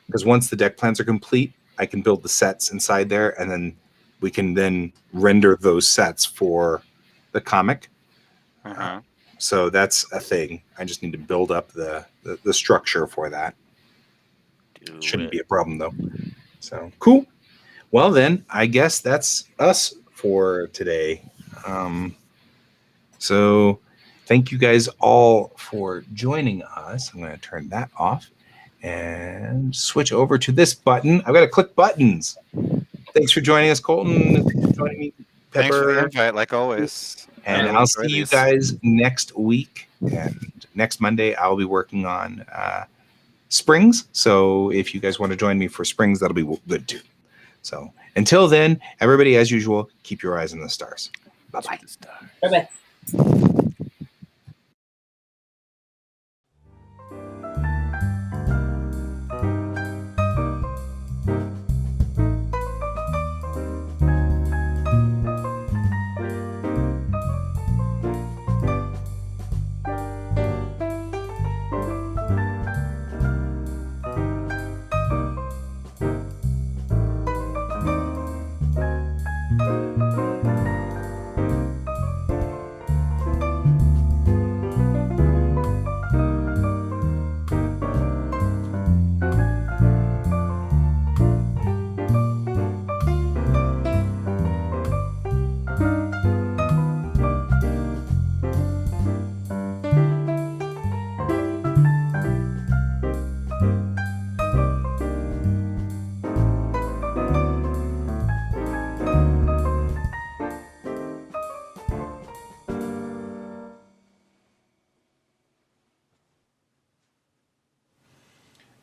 Because once the deck plans are complete, I can build the sets inside there, and then we can then render those sets for the comic. Uh-huh. So that's a thing. I just need to build up the structure for that. Shouldn't be a problem though. So cool. Well then, I guess that's us for today. So thank you guys all for joining us. I'm going to turn that off and switch over to this button. I've got to click buttons. Thanks for joining us, Colton. Thanks for joining me, Pepper. Thanks for the invite, like always. And really I'll enjoy see you these. guys next week. And next Monday, I'll be working on Springs. So if you guys want to join me for Springs, that'll be good too. So until then, everybody, as usual, keep your eyes on the stars. Bye-bye. Bye-bye.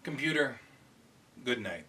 Computer, good night.